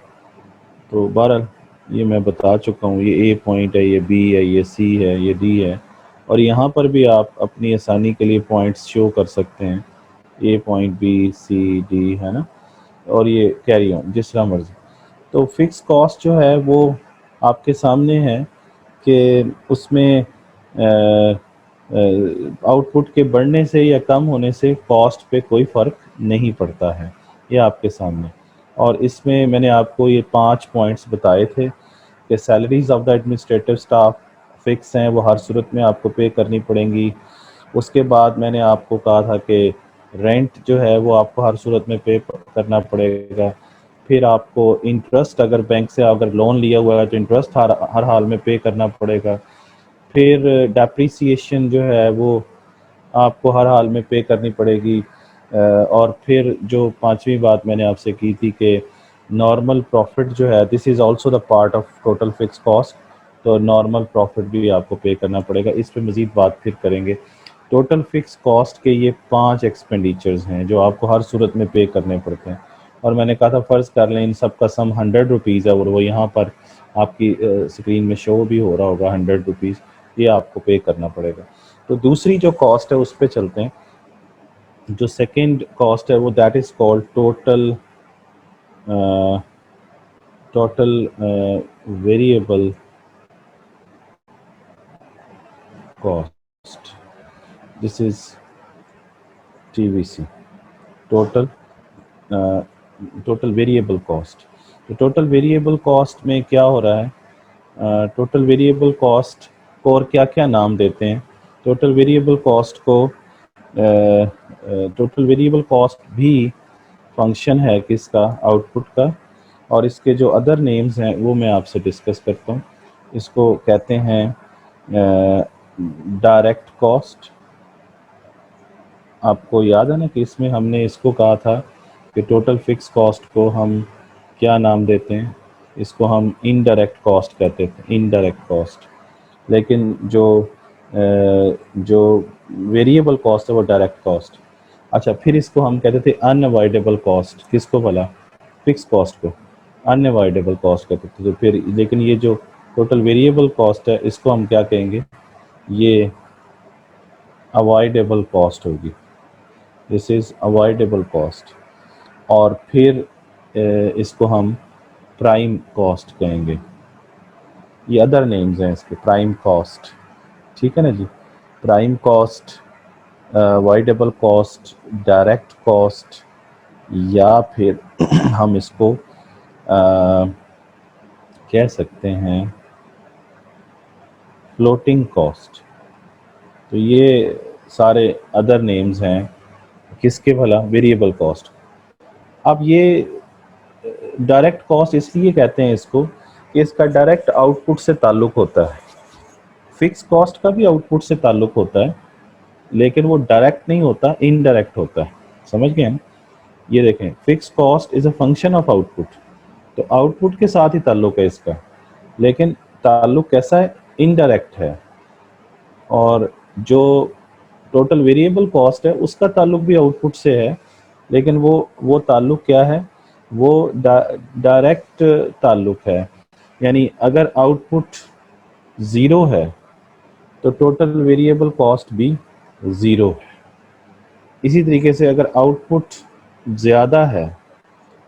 तो बहरहाल ये मैं बता चुका हूँ, ये ए पॉइंट है, ये बी है, ये सी है, ये डी है। और यहाँ पर भी आप अपनी आसानी के लिए पॉइंट्स शो कर सकते हैं, ए पॉइंट, बी, सी, डी, है ना, और ये कैरी ऑन जिस तरह मर्जी। तो फिक्स कॉस्ट जो है वो आपके सामने है कि उसमें आउटपुट के बढ़ने से या कम होने से कॉस्ट पे कोई फ़र्क नहीं पड़ता है, ये आपके सामने। और इसमें मैंने आपको ये 5 पॉइंट्स बताए थे कि salaries of the administrative staff fix हैं, वो हर सूरत में आपको पे करनी पड़ेंगी। उसके बाद मैंने आपको कहा था कि रेंट जो है वो आपको हर सूरत में पे करना पड़ेगा। फिर आपको इंटरेस्ट, अगर बैंक से अगर लोन लिया हुआ है तो इंटरेस्ट हर हाल में पे करना पड़ेगा। फिर डेप्रीसिएशन जो है वो आपको हर हाल में पे करनी पड़ेगी। और फिर जो पांचवी बात मैंने आपसे की थी कि नॉर्मल प्रॉफिट जो है, this is also the part of total fix cost, तो नॉर्मल प्रॉफिट भी आपको पे करना पड़ेगा। इस पे मज़ीद बात फिर करेंगे। टोटल फिक्स कॉस्ट के ये 5 एक्सपेंडिचर्स हैं जो आपको हर सूरत में पे करने पड़ते हैं। और मैंने कहा था फ़र्ज़ कर लें इन सब का सम 100 रुपीज़ है और वो यहाँ पर आपकी स्क्रीन में शो भी हो रहा होगा 100 रुपीज़, ये आपको पे करना पड़ेगा। तो दूसरी जो कॉस्ट है उस पे चलते हैं। जो सेकंड कॉस्ट है वो that is called total variable cost, this is TVC, total total variable cost. तो टोटल वेरिएबल कॉस्ट में क्या हो रहा है, टोटल वेरिएबल कॉस्ट को और क्या क्या नाम देते हैं। टोटल वेरिएबल कॉस्ट को टोटल वेरिएबल कॉस्ट भी फंक्शन है किसका, आउटपुट का। और इसके जो अदर नेम्स हैं वो मैं आपसे डिस्कस करता हूँ। इसको कहते हैं डायरेक्ट कॉस्ट। आपको याद है ना कि इसमें हमने इसको कहा था कि टोटल फिक्स कॉस्ट को हम क्या नाम देते हैं, इसको हम इनडायरेक्ट कॉस्ट कहते थे, इनडायरेक्ट कॉस्ट। लेकिन जो वेरिएबल कॉस्ट है वो डायरेक्ट कॉस्ट। अच्छा, फिर इसको हम कहते थे अनअवॉइडेबल कॉस्ट, किसको भला, फिक्स कॉस्ट को अनअवॉइडेबल कॉस्ट कहते थे। तो फिर लेकिन ये जो टोटल वेरिएबल कॉस्ट है इसको हम क्या कहेंगे, ये अवॉइडेबल कॉस्ट होगी, दिस इज़ अवॉइडेबल कॉस्ट। और फिर इसको हम प्राइम कॉस्ट कहेंगे, ये अदर नेम्स हैं इसके, प्राइम कॉस्ट, ठीक है ना जी। Prime cost, avoidable cost, direct cost, या फिर हम इसको कह सकते हैं फ्लोटिंग कॉस्ट। तो ये सारे अदर नेम्स हैं किसके भला, वेरिएबल कॉस्ट। अब ये डायरेक्ट कॉस्ट इसलिए कहते हैं इसको कि इसका डायरेक्ट आउटपुट से ताल्लुक़ होता है। फिक्स कॉस्ट का भी आउटपुट से ताल्लुक़ होता है लेकिन वो डायरेक्ट नहीं होता, इनडायरेक्ट होता है, समझ गए हैं। ये देखें, fix cost is a function of output, तो आउटपुट के साथ ही ताल्लुक़ है इसका, लेकिन ताल्लुक़ कैसा है, इनडायरेक्ट है। और जो टोटल वेरिएबल कॉस्ट है उसका ताल्लुक़ भी आउटपुट से है, लेकिन वो ताल्लुक़ क्या है, वो डायरेक्ट ताल्लुक़ है। यानी अगर आउटपुट ज़ीरो है तो टोटल वेरिएबल कॉस्ट भी ज़ीरो है। इसी तरीके से अगर आउटपुट ज़्यादा है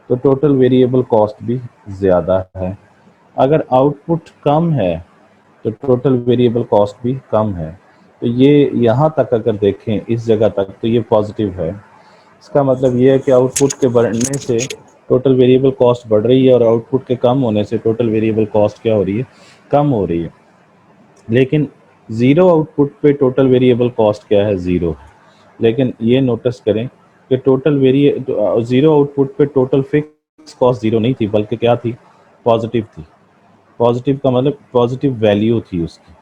तो टोटल वेरिएबल कॉस्ट भी ज़्यादा है। अगर आउटपुट कम है तो टोटल वेरिएबल कॉस्ट भी कम है। तो ये यहाँ तक अगर देखें इस जगह तक तो ये पॉजिटिव है। इसका मतलब ये है कि आउटपुट के बढ़ने से टोटल वेरिएबल कॉस्ट बढ़ रही है और आउटपुट के कम होने से टोटल वेरिएबल कॉस्ट क्या हो रही है, कम हो रही है। लेकिन ज़ीरो आउटपुट पे टोटल वेरिएबल कॉस्ट क्या है, ज़ीरो है। लेकिन ये नोटिस करें कि ज़ीरो आउटपुट पे टोटल फिक्स कॉस्ट ज़ीरो नहीं थी, बल्कि क्या थी, पॉजिटिव थी। पॉजिटिव का मतलब पॉजिटिव वैल्यू थी उसकी,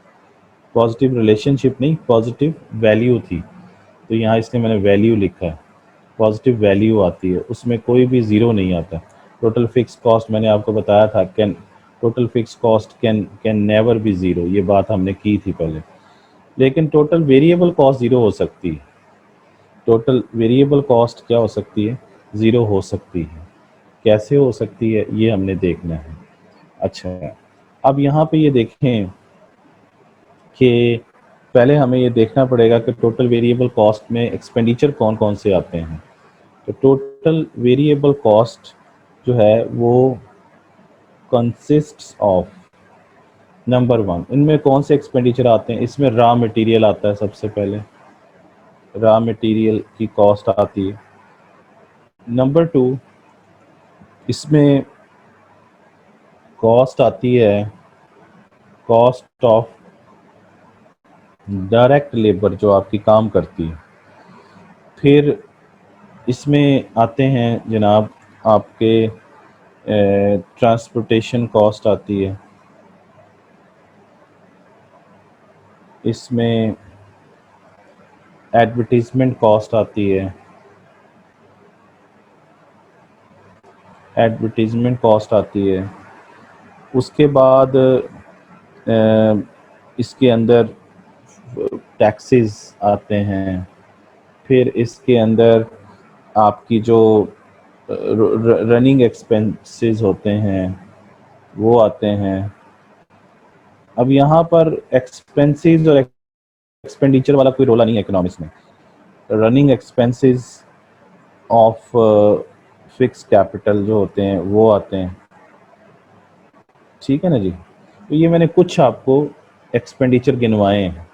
पॉजिटिव रिलेशनशिप नहीं, पॉजिटिव वैल्यू थी। तो यहाँ इसलिए मैंने वैल्यू लिखा है, पॉजिटिव वैल्यू आती है, उसमें कोई भी ज़ीरो नहीं आता। टोटल फिक्स कॉस्ट मैंने आपको बताया था, total fix cost can never be zero, ये बात हमने की थी पहले। लेकिन टोटल वेरिएबल कॉस्ट ज़ीरो हो सकती है, टोटल वेरिएबल कॉस्ट क्या हो सकती है, ज़ीरो हो सकती है। कैसे हो सकती है ये हमने देखना है। अच्छा, अब यहाँ पे ये देखें कि पहले हमें ये देखना पड़ेगा कि टोटल वेरिएबल कॉस्ट में एक्सपेंडिचर कौन कौन से आते हैं। तो टोटल वेरिएबल कॉस्ट जो है वो कंसिस्ट्स ऑफ नंबर वन, इनमें कौन से एक्सपेंडिचर आते हैं? इसमें रॉ मटेरियल आता है सबसे पहले, रॉ मटेरियल की कॉस्ट आती है। नंबर टू, इसमें कॉस्ट आती है कॉस्ट ऑफ डायरेक्ट लेबर जो आपकी काम करती है। फिर इसमें आते हैं जनाब आपके ट्रांसपोर्टेशन कॉस्ट आती है, इसमें एडवर्टीज़मेंट कॉस्ट आती है, एडवर्टीज़मेंट कॉस्ट आती है। उसके बाद इसके अंदर टैक्सेस आते हैं। फिर इसके अंदर आपकी जो रनिंग एक्सपेंसेस होते हैं वो आते हैं। अब यहाँ पर एक्सपेंसेस और एक्सपेंडिचर वाला कोई रोला नहीं है इकोनॉमिक्स में। Running expenses of fix capital जो होते हैं वो आते हैं, ठीक है ना जी। तो ये मैंने कुछ आपको एक्सपेंडिचर गिनवाए हैं।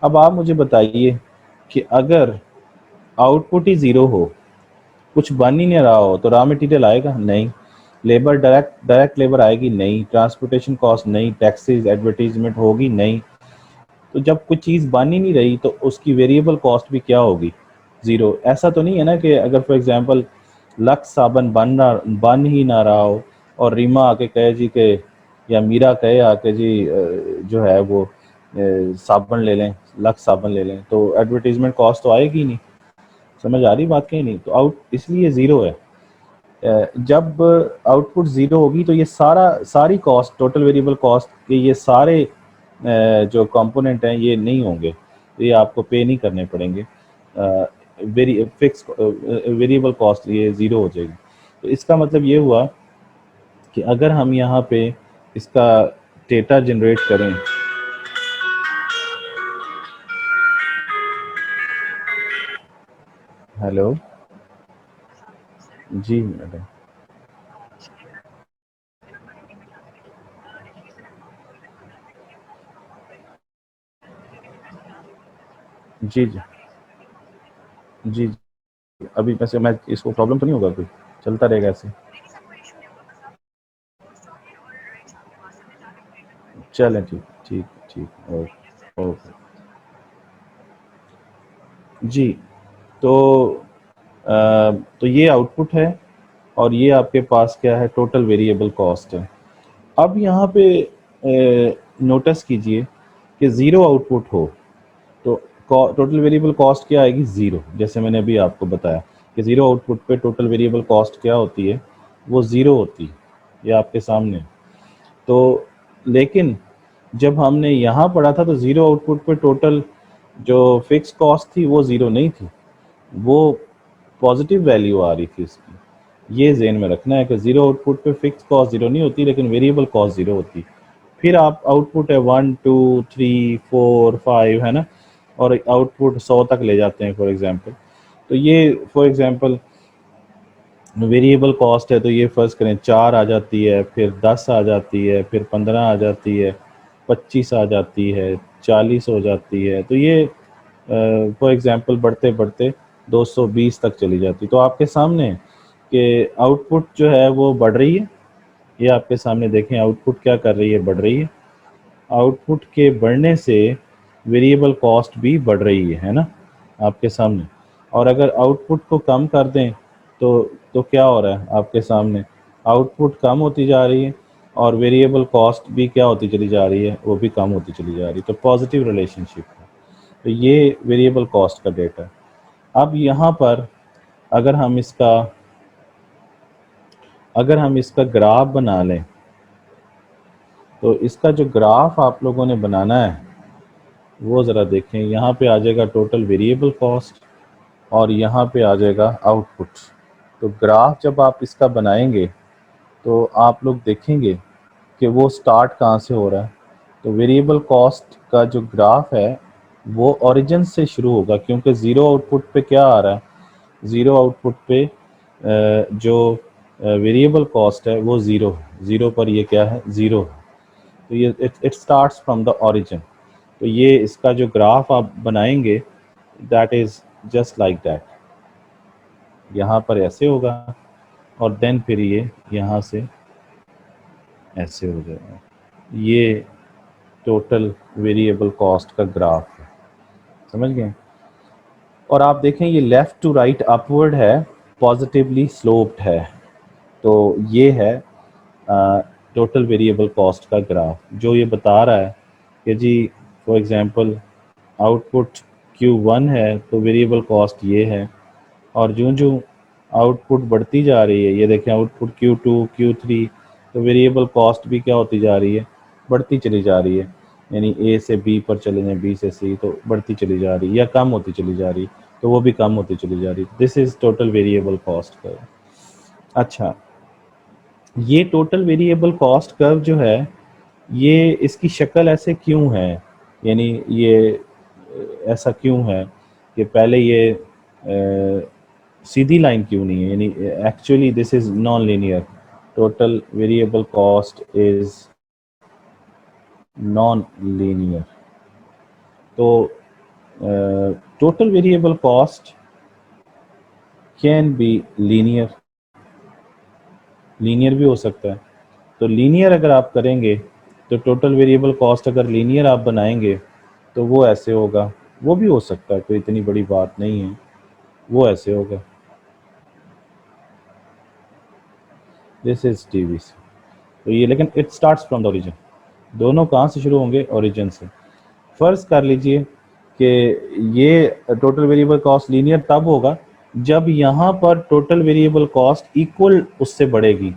अब आप मुझे बताइए कि अगर आउटपुट ही ज़ीरो हो, कुछ बन ही नहीं रहा हो, तो रॉ मटेरियल आएगा नहीं, लेबर डायरेक्ट लेबर आएगी नहीं, ट्रांसपोर्टेशन कॉस्ट नहीं, टैक्सेस एडवर्टीजमेंट होगी नहीं। तो जब कुछ चीज़ बन ही नहीं रही तो उसकी वेरिएबल कॉस्ट भी क्या होगी? ज़ीरो। ऐसा तो नहीं है ना कि अगर फॉर एग्जांपल लक्स साबन बन ही ना रहा हो और रीमा आके कहे जी के, या मीरा कहे आके जी जो है वो साबन ले लें, लक्स साबन ले लें, तो एडवर्टीजमेंट कॉस्ट तो आएगी नहीं। समझ आ रही बात? कहीं नहीं। तो आउट इसलिए ज़ीरो है। जब आउटपुट ज़ीरो होगी तो ये सारी कॉस्ट, टोटल वेरिएबल कॉस्ट के ये सारे जो कंपोनेंट हैं ये नहीं होंगे, ये आपको पे नहीं करने पड़ेंगे। फिक्स वेरिएबल कॉस्ट ये ज़ीरो हो जाएगी। तो इसका मतलब ये हुआ कि अगर हम यहाँ पे इसका डेटा जनरेट करें, हेलो जी मैडम, जी जी जी जी। अभी वैसे मैं इसको प्रॉब्लम तो नहीं होगा, कोई चलता रहेगा ऐसे? चलें, ठीक ठीक ठीक, ओके ओके जी। तो तो ये आउटपुट है और ये आपके पास क्या है? टोटल वेरिएबल कॉस्ट है। अब यहाँ पे नोटिस कीजिए कि ज़ीरो आउटपुट हो तो टोटल वेरिएबल कॉस्ट क्या आएगी? ज़ीरो। जैसे मैंने अभी आपको बताया कि ज़ीरो आउटपुट पे टोटल वेरिएबल कॉस्ट क्या होती है? वो ज़ीरो होती है। ये आपके सामने। तो लेकिन जब हमने यहाँ पढ़ा था तो ज़ीरो आउटपुट पे टोटल जो फिक्स कॉस्ट थी वो ज़ीरो नहीं थी, वो पॉजिटिव वैल्यू आ रही थी इसकी। ये ज़हन में रखना है कि ज़ीरो आउटपुट पे फिक्स कॉस्ट ज़ीरो नहीं होती, लेकिन वेरिएबल कॉस्ट ज़ीरो होती। फिर आप आउटपुट है 1 2 3 4 5 है ना, और आउटपुट 100 तक ले जाते हैं फॉर एग्जांपल। तो ये फॉर एग्जांपल वेरिएबल कॉस्ट है, तो ये फ़र्ज़ करें 4 आ जाती है, फिर 10 आ जाती है, फिर 15 आ जाती है, 25 आ जाती है, 40 हो जाती है। तो ये फॉर एग्जांपल बढ़ते बढ़ते 220 तक चली जाती। तो आपके सामने कि आउटपुट जो है वो बढ़ रही है। ये आपके सामने देखें, आउटपुट क्या कर रही है? बढ़ रही है। आउटपुट के बढ़ने से वेरिएबल कॉस्ट भी बढ़ रही है ना, आपके सामने। और अगर आउटपुट को कम कर दें तो क्या हो रहा है आपके सामने? आउटपुट कम होती जा रही है और वेरिएबल कॉस्ट भी क्या होती चली जा रही है? वो भी कम होती चली जा रही है। तो पॉजिटिव रिलेशनशिप है। तो ये वेरिएबल कॉस्ट का डेटा है। अब यहाँ पर अगर हम इसका ग्राफ बना लें, तो इसका जो ग्राफ आप लोगों ने बनाना है वो ज़रा देखें। यहाँ पे आ जाएगा टोटल वेरिएबल कॉस्ट और यहाँ पे आ जाएगा आउटपुट। तो ग्राफ जब आप इसका बनाएंगे तो आप लोग देखेंगे कि वो स्टार्ट कहाँ से हो रहा है। तो वेरिएबल कॉस्ट का जो ग्राफ है वो ओरिजिन से शुरू होगा, क्योंकि ज़ीरो आउटपुट पे क्या आ रहा है? ज़ीरो आउटपुट पे जो वेरिएबल कॉस्ट है वो ज़ीरो है। ज़ीरो पर ये क्या है? ज़ीरो है। तो ये it starts from the origin. तो ये इसका जो ग्राफ आप बनाएंगे that is just like that, यहाँ पर ऐसे होगा और देन फिर ये यहाँ से ऐसे हो जाएगा। ये टोटल वेरिएबल कॉस्ट का ग्राफ है, समझ गए। और आप देखें ये लेफ्ट टू राइट अपवर्ड है, पॉजिटिवली स्लोप्ड है। तो ये है टोटल वेरिएबल कॉस्ट का ग्राफ, जो ये बता रहा है कि जी फॉर एग्जांपल आउटपुट Q1 है तो वेरिएबल कॉस्ट ये है, और जो जो आउटपुट बढ़ती जा रही है, ये देखें आउटपुट Q2 Q3, तो वेरिएबल कॉस्ट भी क्या होती जा रही है, बढ़ती चली जा रही है। यानी A से B पर चले जाएं, B से C, तो बढ़ती चली जा रही है या कम होती चली जा रही है, तो वो भी कम होती चली जा रही है। This is total variable cost curve. अच्छा, ये टोटल वेरिएबल कॉस्ट कर्व जो है, ये इसकी शक्ल ऐसे क्यों है, यानी ये ऐसा क्यों है कि पहले ये सीधी लाइन क्यों नहीं है, यानी actually this is non linear. Total variable cost is non linear. तो total variable cost can be linear, linear भी हो सकता है। तो लीनियर अगर आप करेंगे तो टोटल वेरिएबल कॉस्ट अगर लीनियर आप बनाएंगे तो वो ऐसे होगा, वो भी हो सकता है, कोई इतनी बड़ी बात नहीं है, वो ऐसे होगा, दिस इज टीवीसी। तो ये लेकिन it starts from the origin, दोनों कहाँ से शुरू होंगे, ओरिजिन से। फर्ज कर लीजिए कि ये टोटल वेरिएबल कॉस्ट लीनियर तब होगा जब यहाँ पर टोटल वेरिएबल कॉस्ट इक्वल उससे बढ़ेगी।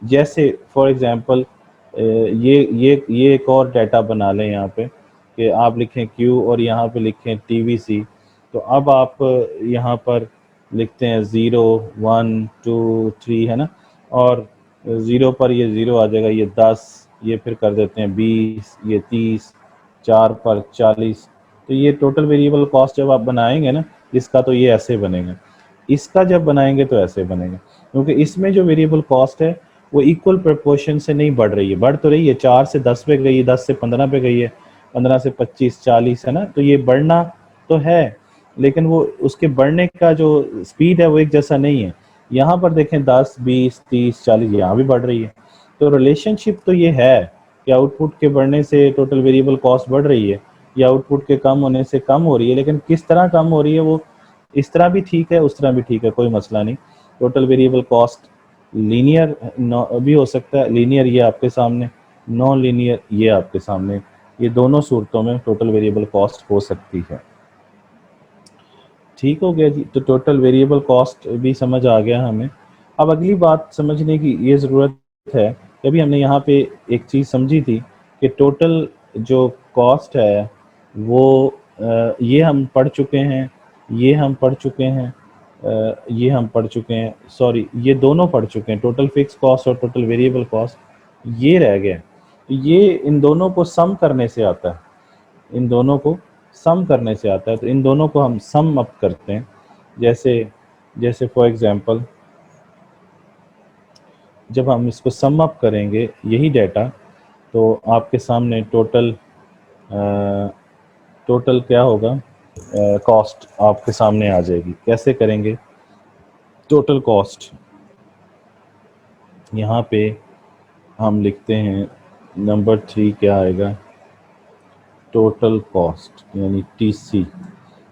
जैसे फॉर एग्जांपल ये एक और डाटा बना लें यहाँ पे कि आप लिखें Q और यहाँ पे लिखें TVC। तो अब आप यहाँ पर लिखते हैं 0 1 2 3 है ना, और 0 पर ये 0 आ जाएगा, ये 10, ये फिर कर देते हैं 20, ये 30, 4 पर 40। तो ये टोटल वेरिएबल कॉस्ट जब आप बनाएंगे ना इसका, तो ये ऐसे बनेगा, इसका जब बनाएंगे तो ऐसे बनेगा, क्योंकि इसमें जो वेरिएबल कॉस्ट है वो इक्वल प्रोपोर्शन से नहीं बढ़ रही है, बढ़ तो रही है, 4 से 10 पे गई है, 10 से 15 पे गई है, 15 से 25 40 है ना, तो ये बढ़ना तो है, लेकिन वो उसके बढ़ने का जो स्पीड है वो एक जैसा नहीं है। यहाँ पर देखें 10 20 30 40 यहाँ भी बढ़ रही है। तो रिलेशनशिप तो ये है कि आउटपुट के बढ़ने से टोटल वेरिएबल कॉस्ट बढ़ रही है, या आउटपुट के कम होने से कम हो रही है, लेकिन किस तरह कम हो रही है वो इस तरह भी ठीक है उस तरह भी ठीक है, कोई मसला नहीं। टोटल वेरिएबल कॉस्ट लीनियर भी हो सकता है, लीनियर ये आपके सामने, नॉन लीनियर ये आपके सामने, ये दोनों सूरतों में टोटल वेरिएबल कॉस्ट हो सकती है। ठीक हो गया जी, तो टोटल वेरिएबल कॉस्ट भी समझ आ गया हमें। अब अगली बात समझने की ये ज़रूरत है, अभी हमने यहाँ पे एक चीज़ समझी थी कि टोटल जो कॉस्ट है वो ये हम पढ़ चुके हैं, ये हम पढ़ चुके हैं, ये हम पढ़ चुके हैं, सॉरी ये दोनों पढ़ चुके हैं, टोटल फिक्स कॉस्ट और टोटल वेरिएबल कॉस्ट, ये रह गया। ये इन दोनों को सम करने से आता है, इन दोनों को सम करने से आता है, तो इन दोनों को हम सम अप करते हैं। जैसे जैसे फॉर एग्जांपल जब हम इसको सम अप करेंगे यही डाटा, तो आपके सामने टोटल क्या होगा, कॉस्ट आपके सामने आ जाएगी। कैसे करेंगे टोटल कॉस्ट, यहाँ पे हम लिखते हैं नंबर 3 क्या आएगा, टोटल कॉस्ट यानी टीसी,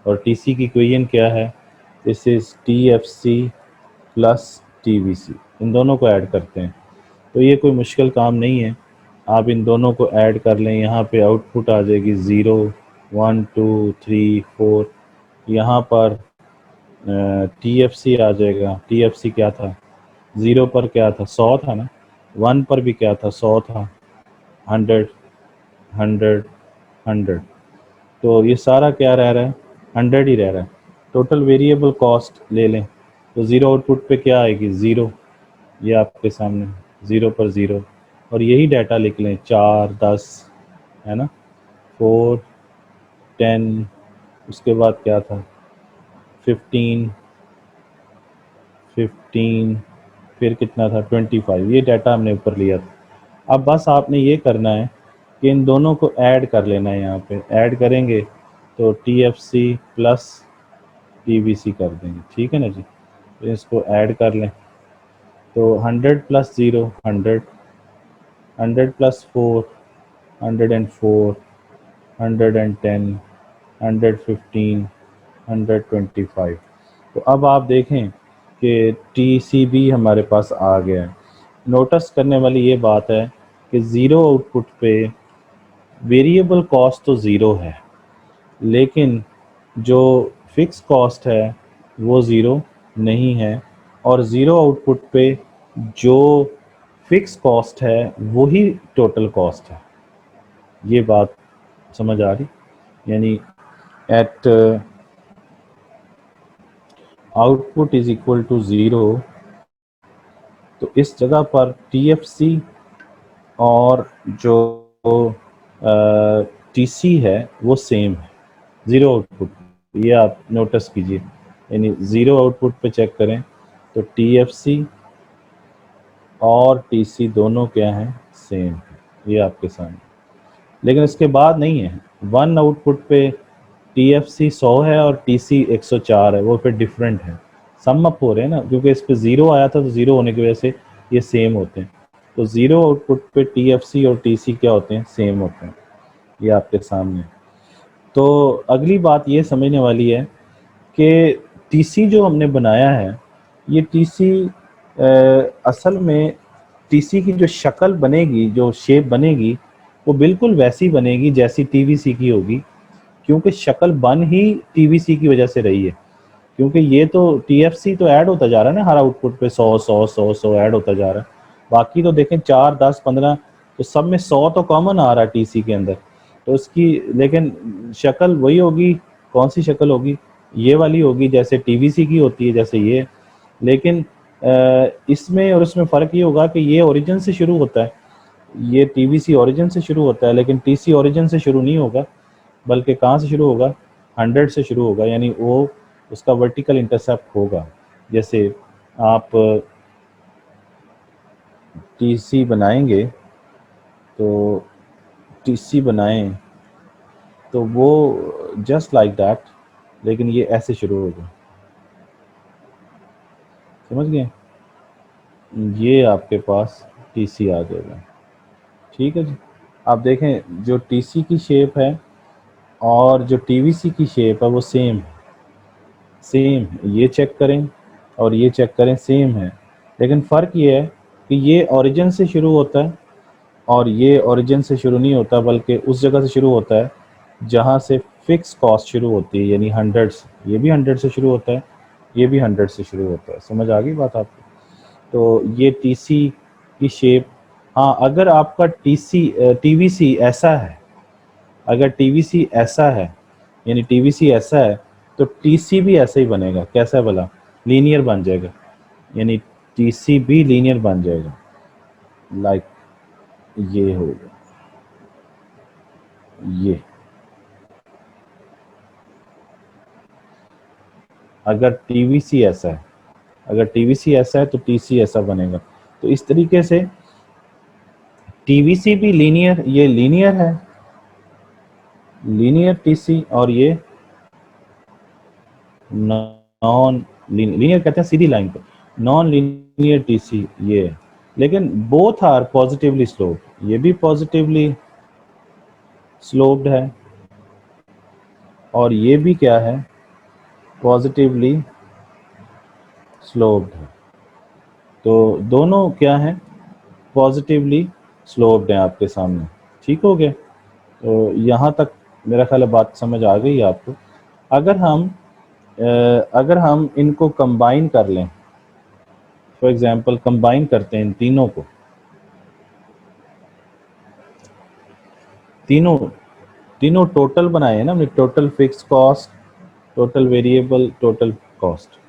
और टीसी की इक्वेशन क्या है, this is TFC plus TVC, इन दोनों को ऐड करते हैं। तो ये कोई मुश्किल काम नहीं है, आप इन दोनों को ऐड कर लें, यहाँ पे आउटपुट आ जाएगी 0 1 2 3 4, यहाँ पर टीएफसी आ जाएगा, टीएफसी क्या था, 0 पर क्या था 100 था ना, 1 पर भी क्या था 100 था, 100 100 100, तो ये सारा क्या रह रहा है, 100 ही रह रहा है। टोटल वेरिएबल कॉस्ट ले लें तो 0 आउटपुट पे क्या आएगी 0, ये आपके सामने 0 पर 0, और यही डाटा लिख लें 4 10 है ना, 4 10, उसके बाद क्या था 15 15, फिर कितना था 25, ये डाटा हमने ऊपर लिया था। अब बस आपने ये करना है कि इन दोनों को ऐड कर लेना है। यहाँ पे ऐड करेंगे तो TFC प्लस TVC कर देंगे, ठीक है ना जी। तो इसको ऐड कर लें तो 100 प्लस 0 100, 100 प्लस 4 104, 110, 115, 125। तो अब आप देखें कि TCB हमारे पास आ गया है। नोटिस करने वाली ये बात है कि ज़ीरो आउटपुट पे वेरिएबल कॉस्ट तो ज़ीरो है, लेकिन जो फिक्स कॉस्ट है वो ज़ीरो नहीं है, और ज़ीरो आउटपुट पे जो फिक्स कॉस्ट है वही टोटल कॉस्ट है। ये बात समझ आ रही? यानी at output is equal to zero, तो इस जगह पर TFC और जो TC है वो सेम है ज़ीरो आउटपुट। ये आप नोटिस कीजिए, यानी ज़ीरो आउटपुट पे चेक करें तो TFC और TC दोनों क्या हैं, सेम है। ये आपके सामने, लेकिन इसके बाद नहीं है। वन आउटपुट पे TFC 100 है और TC 104 है, वो फिर डिफरेंट है, सम अप हो रहे हैं ना, क्योंकि इस पे ज़ीरो आया था तो ज़ीरो होने की वजह से ये सेम होते हैं। तो ज़ीरो आउटपुट पे TFC और TC क्या होते हैं, सेम होते हैं। ये आपके सामने। तो अगली बात ये समझने वाली है कि TC जो हमने बनाया है, ये TC असल में TC की जो शक्ल बनेगी, जो शेप बनेगी, वो बिल्कुल वैसी बनेगी जैसी TVC की होगी, क्योंकि शक्ल बन ही TVC की वजह से रही है। क्योंकि ये तो TFC तो ऐड होता जा रहा है ना, हर आउटपुट पे 100 ऐड होता जा रहा है। बाकी तो देखें 4, 10, 15, तो सब में 100 तो कॉमन आ रहा है TC के अंदर। तो उसकी लेकिन शक्ल वही होगी। कौन सी शक्ल होगी? ये वाली होगी जैसे TVC की होती है, जैसे ये। लेकिन इसमें और इसमें फ़र्क ये होगा कि ये ओरिजिन से शुरू होता है, ये TVC ओरिजिन से शुरू होता है, लेकिन TC ओरिजिन से शुरू नहीं होगा, बल्कि कहाँ से शुरू होगा, 100 से शुरू होगा। यानी वो उसका वर्टिकल इंटरसेप्ट होगा। जैसे आप TC बनाएंगे, तो TC बनाएं तो वो जस्ट लाइक दैट, लेकिन ये ऐसे शुरू होगा, समझ गए? ये आपके पास TC आ जाएगा, ठीक है जी। आप देखें जो TC की शेप है और जो TVC की शेप है वो सेम है, सेम। ये चेक करें और ये चेक करें, सेम है। लेकिन फ़र्क ये है कि ये ओरिजिन से शुरू होता है और ये ओरिजिन से शुरू नहीं होता, बल्कि उस जगह से शुरू होता है जहाँ से फिक्स कॉस्ट शुरू होती है, यानी 100 से। ये भी 100 से शुरू होता है, ये भी 100 से शुरू होता है। समझ आ गई बात आपको? तो ये TC की शेप। हाँ, अगर आपका TVC ऐसा है, अगर TVC ऐसा है, यानी TVC ऐसा है, तो TC भी ऐसा ही बनेगा। कैसा भला? लीनियर बन जाएगा, यानी TC भी लीनियर बन जाएगा, लाइक ये होगा, ये। अगर TVC ऐसा है, अगर TVC ऐसा है तो TC ऐसा बनेगा। तो इस तरीके से TVC भी लीनियर, ये लीनियर है, लीनियर TC, और ये नॉन लीनियर कहते हैं सीधी लाइन पर, नॉन लीनियर TC ये है। लेकिन बोथ आर पॉजिटिवली स्लोप्ड, ये भी पॉजिटिवली स्लोप्ड है और ये भी क्या है, पॉजिटिवली स्लोप्ड है। तो दोनों क्या हैं, पॉजिटिवली स्लोप्ड हैं आपके सामने। ठीक हो गया? तो यहाँ तक मेरा ख्याल है बात समझ आ गई आपको। अगर हम इनको कंबाइन कर लें, फॉर एग्जांपल कंबाइन करते हैं इन तीनों को, तीनों तीनों टोटल बनाए हैं ना हमने, total fix cost, total variable, total cost.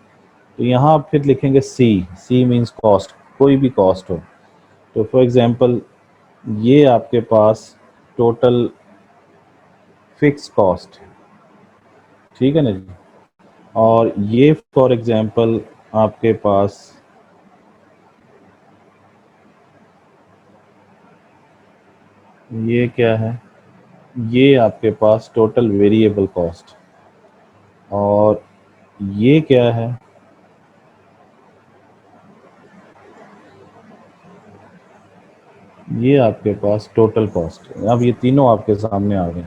तो यहाँ आप फिर लिखेंगे सी मीन्स कॉस्ट, कोई भी कॉस्ट हो। तो फॉर एग्जांपल ये आपके पास टोटल फिक्स कॉस्ट है, ठीक है ना जी। और ये फॉर एग्जांपल आपके पास ये क्या है, ये आपके पास टोटल वेरिएबल कॉस्ट, और ये क्या है, ये आपके पास टोटल कॉस्ट है। अब ये तीनों आपके सामने आ गए।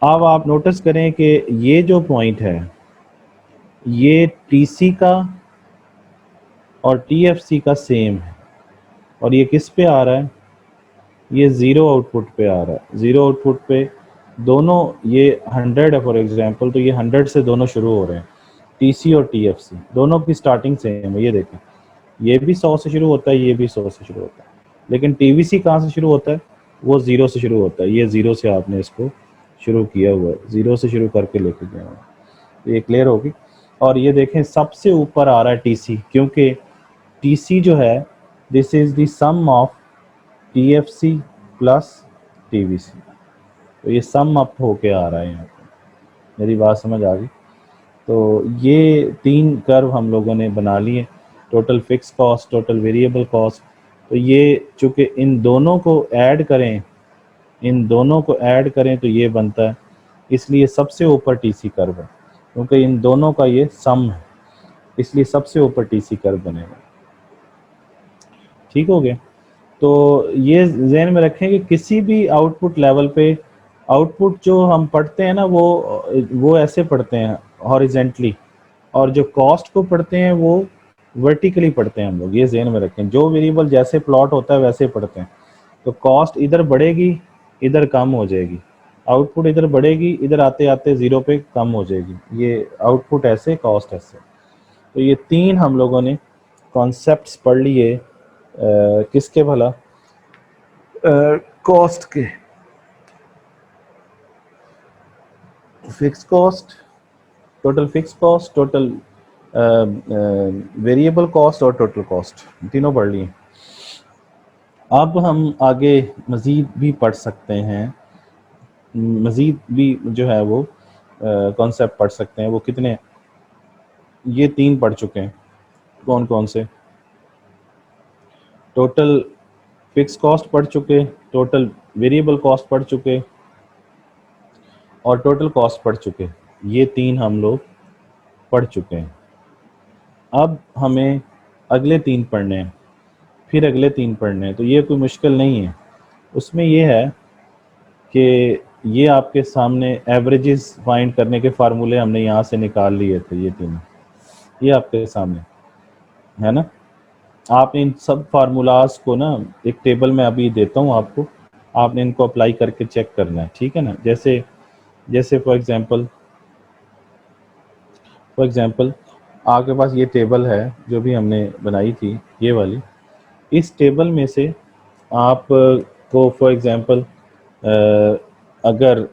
अब आप नोटिस करें कि ये जो पॉइंट है ये टीसी का और टीएफसी का सेम है, और ये किस पे आ रहा है, ये ज़ीरो आउटपुट पे आ रहा है। ज़ीरो आउटपुट पे दोनों, ये 100 है फॉर एग्जांपल, तो ये 100 से दोनों शुरू हो रहे हैं, टीसी और टीएफसी दोनों की स्टार्टिंग सेम है। ये देखें, ये भी 100 से शुरू होता है, ये भी 100 से शुरू होता है, लेकिन टीवीसी कहाँ से शुरू होता है, वो 0 से शुरू होता है। ये 0 से आपने इसको शुरू किया हुआ है, 0 से शुरू करके लेके गया हुआ है। ये क्लियर होगी। और ये देखें सबसे ऊपर आ रहा है टीसी, क्योंकि टीसी जो है this is the sum of TFC plus TVC, तो ये सम अप होके आ रहा है यहाँ पे। मेरी बात समझ आ गई। तो ये तीन कर्व हम लोगों ने बना लिए, total fix cost, total variable cost. तो ये चूँकि इन दोनों को ऐड करें, इन दोनों को ऐड करें तो ये बनता है, इसलिए सबसे ऊपर टीसी कर्व है, क्योंकि इन दोनों का ये सम है, इसलिए सबसे ऊपर टीसी कर्व बनेगा। ठीक हो गया। तो ये ज़हन में रखें कि किसी भी आउटपुट लेवल पे, आउटपुट जो हम पढ़ते हैं ना वो ऐसे पढ़ते हैं हॉरिजेंटली, और जो कॉस्ट को पढ़ते हैं वो वर्टिकली पढ़ते हैं हम लोग। ये ज़हन में रखें, जो वेरिएबल जैसे प्लॉट होता है वैसे पढ़ते हैं। तो कॉस्ट इधर बढ़ेगी, इधर कम हो जाएगी, आउटपुट इधर बढ़ेगी, इधर आते आते ज़ीरो पे कम हो जाएगी। ये आउटपुट ऐसे, कॉस्ट ऐसे। तो ये तीन हम लोगों ने कॉन्सेप्ट्स पढ़ लिए किसके भला, कॉस्ट के, fix cost, total fix cost, total variable cost और टोटल कॉस्ट, तीनों पढ़ लिए। अब हम आगे मज़ीद भी पढ़ सकते हैं, मज़ीद भी जो है वो कॉन्सेप्ट पढ़ सकते हैं। वो कितने, ये तीन पढ़ चुके हैं। कौन कौन से, टोटल फिक्स कॉस्ट पढ़ चुके, टोटल वेरिएबल कॉस्ट पढ़ चुके, और टोटल कॉस्ट पढ़ चुके। ये तीन हम लोग पढ़ चुके हैं। अब हमें अगले तीन पढ़ने हैं, फिर अगले तीन पढ़ने हैं। तो ये कोई मुश्किल नहीं है। उसमें ये है कि ये आपके सामने एवरेजेस फाइंड करने के फार्मूले हमने यहाँ से निकाल लिए थे, ये तीनों, ये आपके सामने है ना। आपने इन सब फार्मूलाज को ना एक टेबल में अभी देता हूँ आपको, आपने इनको अप्लाई करके चेक करना है, ठीक है ना। जैसे जैसे फॉर एग्जांपल आपके पास ये टेबल है जो भी हमने बनाई थी, ये वाली। इस टेबल में से आप को फॉर एग्जांपल अगर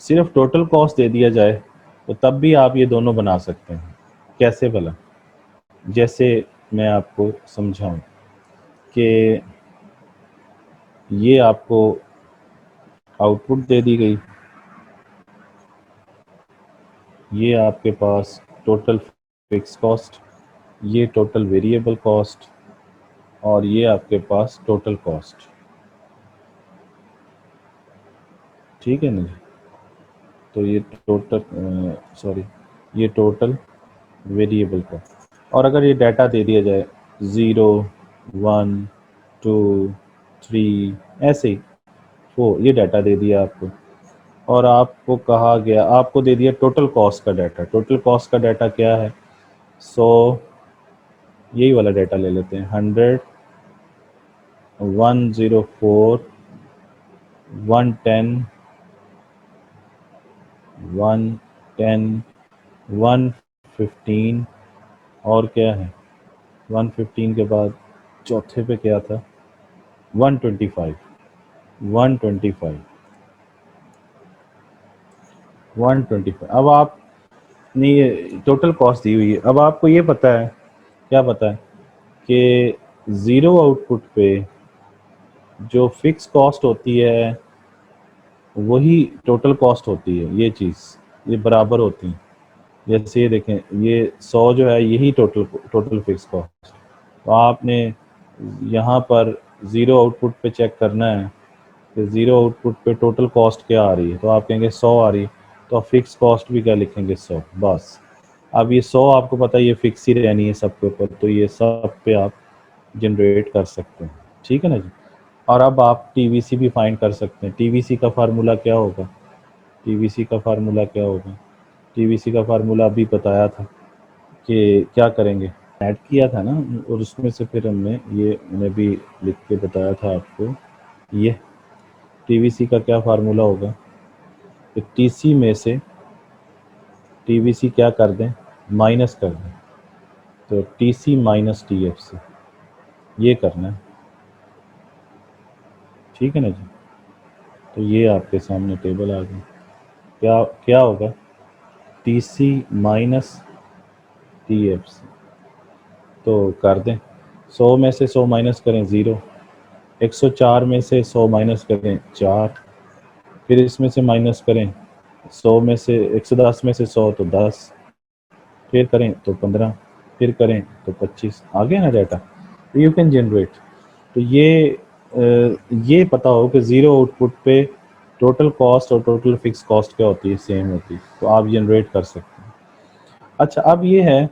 सिर्फ टोटल कॉस्ट दे दिया जाए तो तब भी आप ये दोनों बना सकते हैं। कैसे भला, जैसे मैं आपको समझाऊं कि ये आपको आउटपुट दे दी गई, ये आपके पास टोटल फिक्स कॉस्ट, ये टोटल वेरिएबल कॉस्ट, और ये आपके पास टोटल कॉस्ट, ठीक है ना जी। तो ये टोटल सॉरी, ये टोटल वेरिएबल कॉस्ट। और अगर ये डाटा दे दिया जाए 0 1 2 3 ऐसे ही 4, ये डाटा दे दिया आपको, और आपको कहा गया, आपको दे दिया टोटल कॉस्ट का डाटा। टोटल कॉस्ट का डाटा क्या है, 100, यही वाला डाटा ले लेते हैं, 100 104 110 110 115, और क्या है 115 के बाद चौथे पे क्या था, 125 125 125। अब आपने ये टोटल कॉस्ट दी हुई है। अब आपको ये पता है, क्या पता है कि ज़ीरो आउटपुट पे जो फिक्स कॉस्ट होती है वही टोटल कॉस्ट होती है। ये चीज़ ये बराबर होती है। जैसे ये देखें, ये 100 जो है यही टोटल फिक्स कॉस्ट। तो आपने यहाँ पर ज़ीरो आउटपुट पे चेक करना है कि ज़ीरो आउटपुट पे टोटल कॉस्ट क्या आ रही है, तो आप कहेंगे 100 आ रही है, तो आप फिक्स कॉस्ट भी क्या लिखेंगे 100 बस। अब ये 100 आपको पता है ये फिक्स ही रहनी है सबके ऊपर, तो ये सब पे आप जनरेट कर सकते हैं, ठीक है ना जी। और अब आप टीवीसी भी फाइंड कर सकते हैं। टीवीसी का फार्मूला क्या होगा, टीवीसी का फार्मूला क्या होगा, टीवीसी का फार्मूला अभी बताया था कि क्या करेंगे, ऐड किया था ना, और उसमें से फिर हमने ये मैंने भी लिख के बताया था आपको। ये टीवीसी का क्या फार्मूला होगा कि टीसी में से टीवीसी क्या कर दें, माइनस कर दें, तो टीसी माइनस टीएफसी, ये करना है, ठीक है ना जी। तो ये आपके सामने टेबल आ गई, क्या क्या होगा, टीसी माइनस टीएफसी, तो कर दें 100 में से 100 माइनस करें 0, 104 में से 100 माइनस करें 4, फिर इसमें से माइनस करें 100 में से 110 में से 100 तो 10, फिर करें तो 15, फिर करें तो 25, आ गया ना डाटा। तो यू कैन जनरेट। तो ये पता हो कि ज़ीरो आउटपुट पे टोटल कॉस्ट और टोटल फिक्स कॉस्ट क्या होती है, सेम होती है, तो आप जनरेट कर सकते हैं। अच्छा, अब ये है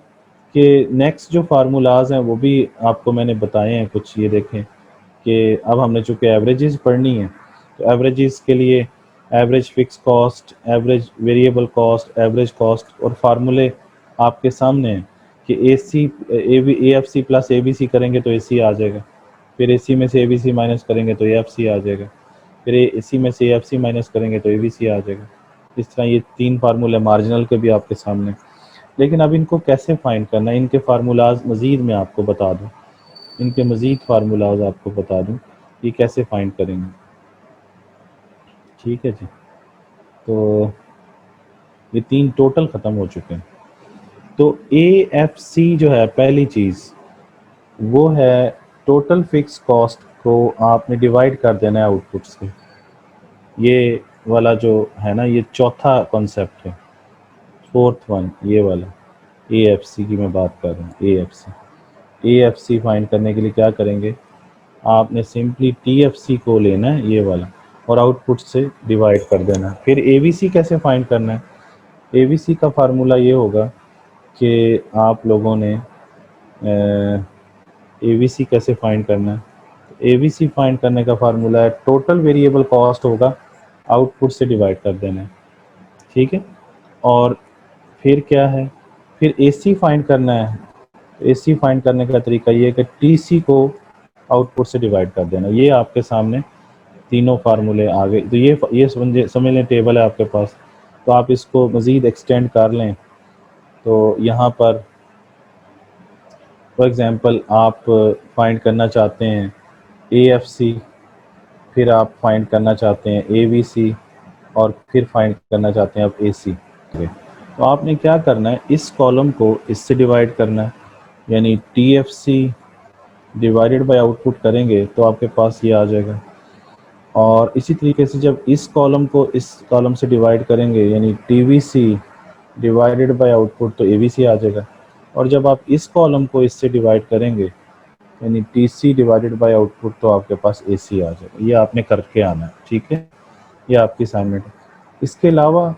कि नेक्स्ट जो फार्मूलाज हैं वो भी आपको मैंने बताए हैं कुछ, ये देखें कि अब हमने चूँकि एवरेजेस पढ़नी है, तो एवरेजेस के लिए average fix cost, average variable cost, average cost, और फार्मूले आपके सामने हैं कि A F C plus A B C करेंगे तो ए सी आ जाएगा, फिर ए सी में से ए बी सी माइनस करेंगे तो ए एफ सी आ जाएगा, फिर ए सी में से ए एफ सी माइनस करेंगे तो ए बी सी आ जाएगा। इस तरह ये 3 फार्मूले मार्जिनल के भी आपके सामने। लेकिन अब इनको कैसे फाइंड करना है, इनके फार्मूलाज मज़ीद मैं आपको बता दूं, इनके मज़ीद फार्मूलाज आपको बता दूं ये कैसे फाइंड करेंगे, ठीक है जी। तो ये 3 टोटल ख़त्म हो चुके हैं। तो ए एफ सी जो है पहली चीज़, वो है टोटल फिक्स कॉस्ट को आपने डिवाइड कर देना है आउटपुट से। ये वाला जो है ना, ये चौथा कॉन्सेप्ट है, फोर्थ वन ये वाला, ए एफ सी की मैं बात कर रहा हूँ। A F C, A F C find करने के लिए क्या करेंगे, आपने सिंपली टी एफ सी को लेना है ये वाला, और आउटपुट से डिवाइड कर देना है। फिर ए बी सी कैसे फाइंड करना है, ए बी सी का फार्मूला ये होगा कि आप लोगों ने ए बी सी कैसे फाइंड करना है, ए बी सी फाइंड करने का फार्मूला है टोटल वेरिएबल कॉस्ट होगा, आउटपुट से डिवाइड कर देना है, ठीक है। और फिर क्या है, फिर ए सी फाइंड करना है। ए सी फाइंड करने का तरीका ये है कि टी सी को आउटपुट से डिवाइड कर देना। ये आपके सामने तीनों फार्मूले आ गए। तो ये समझ लें टेबल है आपके पास, तो आप इसको मज़ीद एक्सटेंड कर लें। तो यहाँ पर फॉर एग्ज़ाम्पल आप फाइंड करना चाहते हैं ए एफ सी, फिर आप फाइंड करना चाहते हैं ए बी सी, और फिर फाइंड करना चाहते हैं आप ए सी। तो आपने क्या करना है, इस कॉलम को इससे डिवाइड करना है, यानी T F C divided by output करेंगे तो आपके पास ये आ जाएगा। और इसी तरीके से जब इस कॉलम को इस कॉलम से डिवाइड करेंगे, यानी T V C divided by output, तो ए बी सी आ जाएगा। और जब आप इस कॉलम को इससे डिवाइड करेंगे, यानी T C divided by output, तो आपके पास ए सी आ जाएगा। ये आपने करके आना है, ठीक है, ये आपकी असाइनमेंट है। इसके अलावा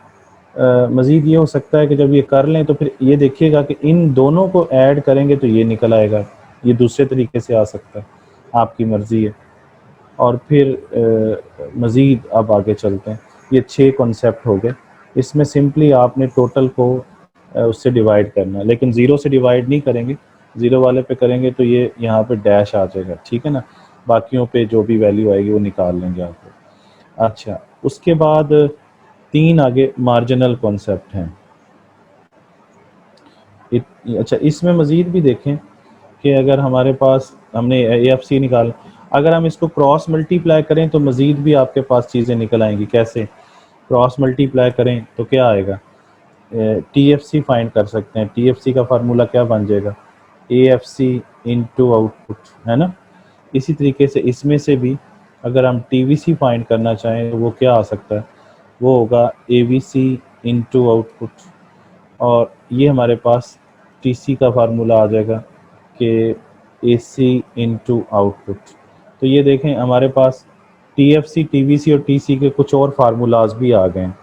मज़ीद ये हो सकता है कि जब ये कर लें तो फिर ये देखिएगा कि इन दोनों को ऐड करेंगे तो ये निकल आएगा, ये दूसरे तरीके से आ सकता है, आपकी मर्ज़ी है। और फिर मज़ीद अब आगे चलते हैं। ये 6 कॉन्सेप्ट हो गए। इसमें सिंपली आपने टोटल को उससे डिवाइड करना है, लेकिन ज़ीरो से डिवाइड नहीं करेंगे, ज़ीरो वाले पे करेंगे तो ये यहाँ पे डैश आ जाएगा, ठीक है ना। बाकियों पे जो भी वैल्यू आएगी वो निकाल लेंगे आप लोग। अच्छा, उसके बाद 3 आगे मार्जिनल कॉन्सेप्ट हैं। अच्छा, इसमें मज़ीद भी देखें कि अगर हमारे पास हमने ए एफ सी निकाल, अगर हम इसको क्रॉस मल्टीप्लाई करें तो मज़ीद भी आपके पास चीज़ें निकल आएंगी। कैसे क्रॉस मल्टीप्लाई करें तो क्या आएगा, टी एफ सी फाइंड कर सकते हैं। टी एफ सी का फार्मूला क्या बन जाएगा, A F C into output, है ना। इसी तरीके से इसमें से भी अगर हम टी वी सी फाइंड करना चाहें तो वो क्या आ सकता है, वो होगा A B C into output. और ये हमारे पास टी सी का फार्मूला आ जाएगा कि ए सी इंटू आउटपुट। तो ये देखें हमारे पास TFC, TVC और TC के कुछ और फार्मूलाज भी आ गए हैं।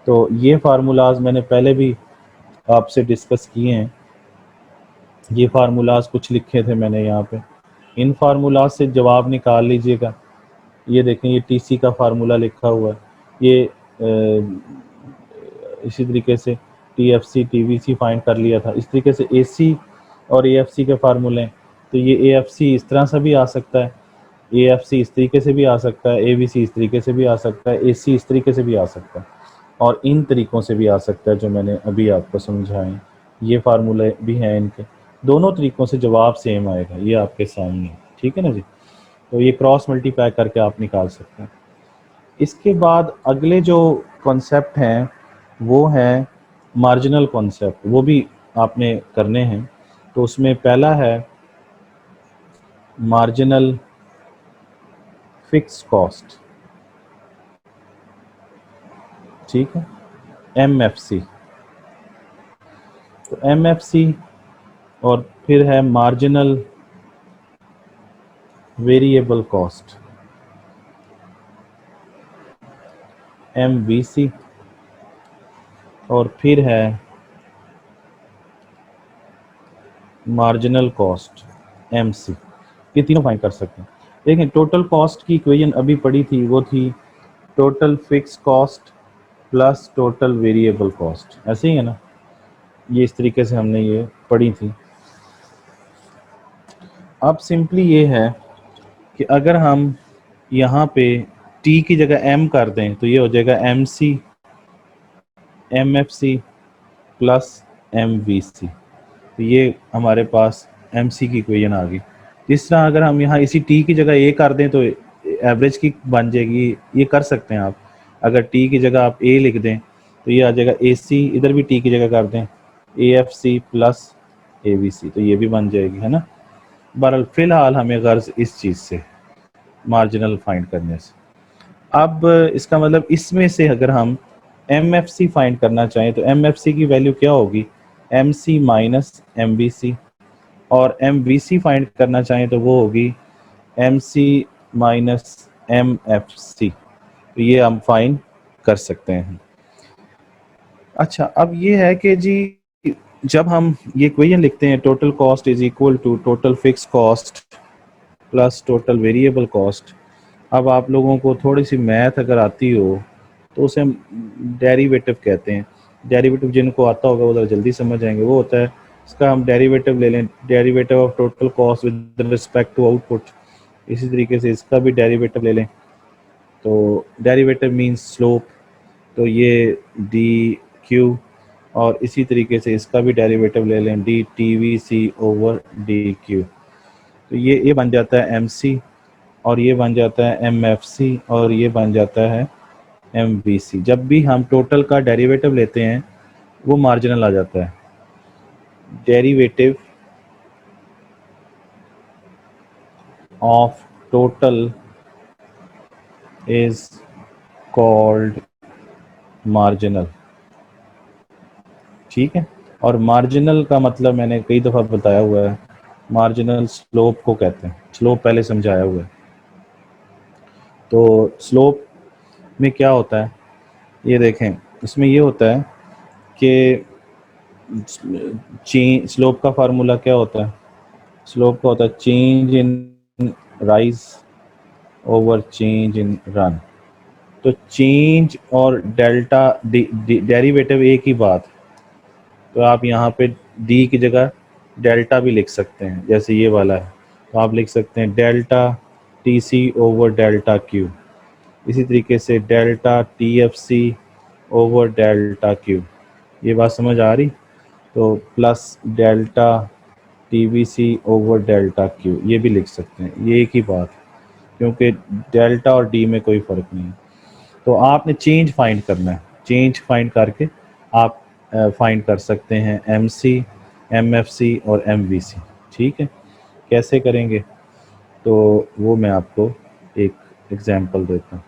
तो ये फार्मूलाज मैंने पहले भी आपसे डिस्कस किए हैं। ये फार्मूलाज कुछ लिखे थे मैंने यहाँ पे, इन फार्मूलाज से जवाब निकाल लीजिएगा। ये देखें, ये TC का फार्मूला लिखा हुआ है, ये इसी तरीके से TFC, TVC फाइंड कर लिया था। इस तरीके से AC और AFC के फार्मूले, तो ये AFC इस तरह से भी आ सकता है, AFC इस तरीके से भी आ सकता है, ABC इस तरीके से भी आ सकता है, AC इस तरीके से भी आ सकता है, और इन तरीक़ों से भी आ सकता है जो मैंने अभी आपको समझाएं। ये फार्मूले भी हैं इनके, दोनों तरीक़ों से जवाब सेम आएगा, ये आपके सामने है, ठीक है ना जी। तो ये क्रॉस मल्टीप्लाई करके आप निकाल सकते हैं। इसके बाद अगले जो कॉन्सेप्ट हैं वो हैं मार्जिनल कॉन्सेप्ट, वो भी आपने करने हैं। तो उसमें पहला है मार्जिनल फिक्स कॉस्ट, ठीक है, MFC। तो MFC और फिर है मार्जिनल वेरिएबल कॉस्ट, MVC, और फिर है मार्जिनल कॉस्ट, MC। ये तीनों फाइंड कर सकते हैं। देखें, टोटल कॉस्ट की इक्वेशन अभी पड़ी थी, वो थी total fix cost plus total variable cost, ऐसे ही है ना, ये इस तरीके से हमने ये पढ़ी थी। अब सिंपली ये है कि अगर हम यहाँ पे T की जगह M कर दें तो ये हो जाएगा MC, MFC प्लस MVC। तो ये हमारे पास MC की इक्वेशन आ गई। इस तरह अगर हम यहाँ इसी T की जगह A कर दें तो एवरेज की बन जाएगी, ये कर सकते हैं आप। अगर T की जगह आप A लिख दें तो ये आ जाएगा AC, इधर भी T की जगह कर दें AFC प्लस ABC, तो ये भी बन जाएगी, है ना। बहरहाल फ़िलहाल हमें गर्ज इस चीज़ से मार्जिनल फाइंड करने से। अब इसका मतलब इसमें से अगर हम MFC फाइंड करना चाहें तो MFC की वैल्यू क्या होगी, MC माइनस MVC, और MVC फाइंड करना चाहें तो वो होगी MC माइनस MFC। तो ये हम फाइंड कर सकते हैं। अच्छा, अब ये है कि जी जब हम ये इक्वेशन लिखते हैं total cost is equal to total fix cost plus total variable cost, अब आप लोगों को थोड़ी सी मैथ अगर आती हो तो उसे हम डेरिवेटिव कहते हैं। डेरिवेटिव जिनको आता होगा वो ज़रा जल्दी समझ आएंगे। वो होता है, इसका हम डेरिवेटिव ले लें, derivative of total cost with respect to output. इसी तरीके से इसका भी डेरिवेटिव ले लें, तो डेरिवेटिव मीन्स स्लोप, तो ये DQ, और इसी तरीके से इसका भी डेरिवेटिव ले लें DTVC ओवर DQ। तो ये बन जाता है MC, और ये बन जाता है MFC, और ये बन जाता है MVC। जब भी हम टोटल का डेरिवेटिव लेते हैं वो मार्जिनल आ जाता है। Derivative of total is called marginal, ठीक है। और मार्जिनल का मतलब मैंने कई दफ़ा बताया हुआ है, मार्जिनल स्लोप को कहते हैं, स्लोप पहले समझाया हुआ है। तो स्लोप में क्या होता है, ये देखें, इसमें ये होता है कि स्लोप का फार्मूला क्या होता है, स्लोप का होता है change in rise over change in run. तो चेंज और डेल्टा डेरिवेटिव एक ही बात, तो आप यहाँ पे डी की जगह डेल्टा भी लिख सकते हैं, जैसे ये वाला है तो आप लिख सकते हैं delta TC over delta Q। इसी तरीके से delta TFC over delta Q। ये बात समझ आ रही, तो plus delta TVC over delta Q, ये भी लिख सकते हैं, ये एक ही बात, क्योंकि डेल्टा और डी में कोई फ़र्क नहीं है। तो आपने चेंज फाइंड करना है, चेंज फाइंड करके आप फाइंड कर सकते हैं MC, MFC और MVC, ठीक है। कैसे करेंगे तो वो मैं आपको एक एग्जांपल देता हूँ।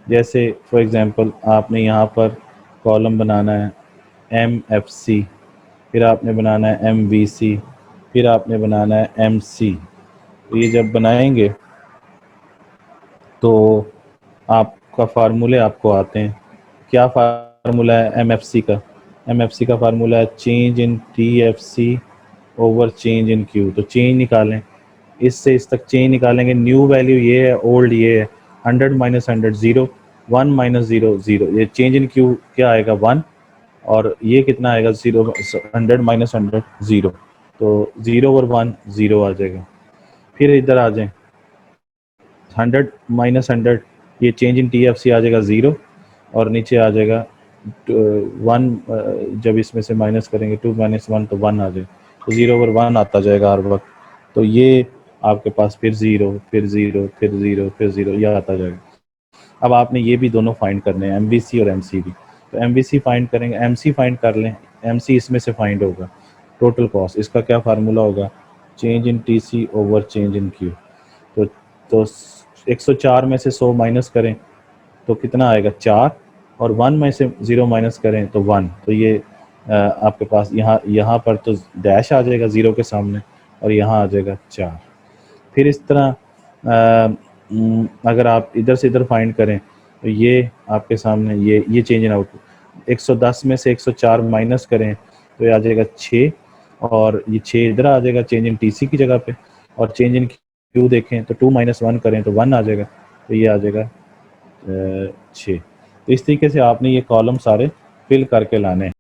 जैसे फॉर एग्जांपल आपने यहाँ पर कॉलम बनाना है MFC, फिर आपने बनाना है MVC, फिर आपने बनाना है MC। तो ये जब बनाएंगे तो आपका फार्मूले आपको आते हैं। क्या फार्मूला है एमएफसी का? एमएफसी का फार्मूला है change in TFC over change in Q. तो चेंज निकालें, इससे इस तक चेंज निकालेंगे, न्यू वैल्यू ये है, ओल्ड ये है, 100 माइनस 100 0, 1 माइनस 0 0, ये चेंज इन क्यू क्या आएगा 1, और ये कितना आएगा 0, 100 माइनस 100 0, तो 0 और 1 0 आ जाएगा। फिर इधर आ जाएं, 100 माइनस 100, ये change in T F C आ जाएगा 0, और नीचे आ जाएगा 1, जब इसमें से माइनस करेंगे 2 माइनस 1 तो 1 आ जाएगा, तो 0 और 1 आता जाएगा हर वक्त। तो ये आपके पास फिर 0 फिर 0 फिर 0 फिर 0 यह आता जाएगा। अब आपने ये भी दोनों फाइंड करने हैं, एमवीसी और एमसीवी। तो एमवीसी फाइंड करेंगे, एमसी फाइंड कर लें, एमसी इसमें से फाइंड होगा टोटल कॉस्ट। इसका क्या फार्मूला होगा? Change in TC over change in Q. तो तो 104 में से 100 माइनस करें तो कितना आएगा 4, और 1 में से 0 माइनस करें तो 1। तो ये आपके पास यहाँ पर तो डैश आ जाएगा 0 के सामने, और यहाँ आ जाएगा 4। फिर इस तरह अगर आप इधर से इधर फाइंड करें तो ये आपके सामने ये चेंज इन आउटपुट, 110 में से 104 माइनस करें तो ये आ जाएगा 6, और ये 6 इधर आ जाएगा चेंज इन टीसी की जगह पे, और चेंज इन क्यू देखें तो 2 माइनस 1 करें तो 1 आ जाएगा, तो ये आ जाएगा 6। तो इस तरीके से आपने ये कॉलम सारे फिल करके लाने हैं।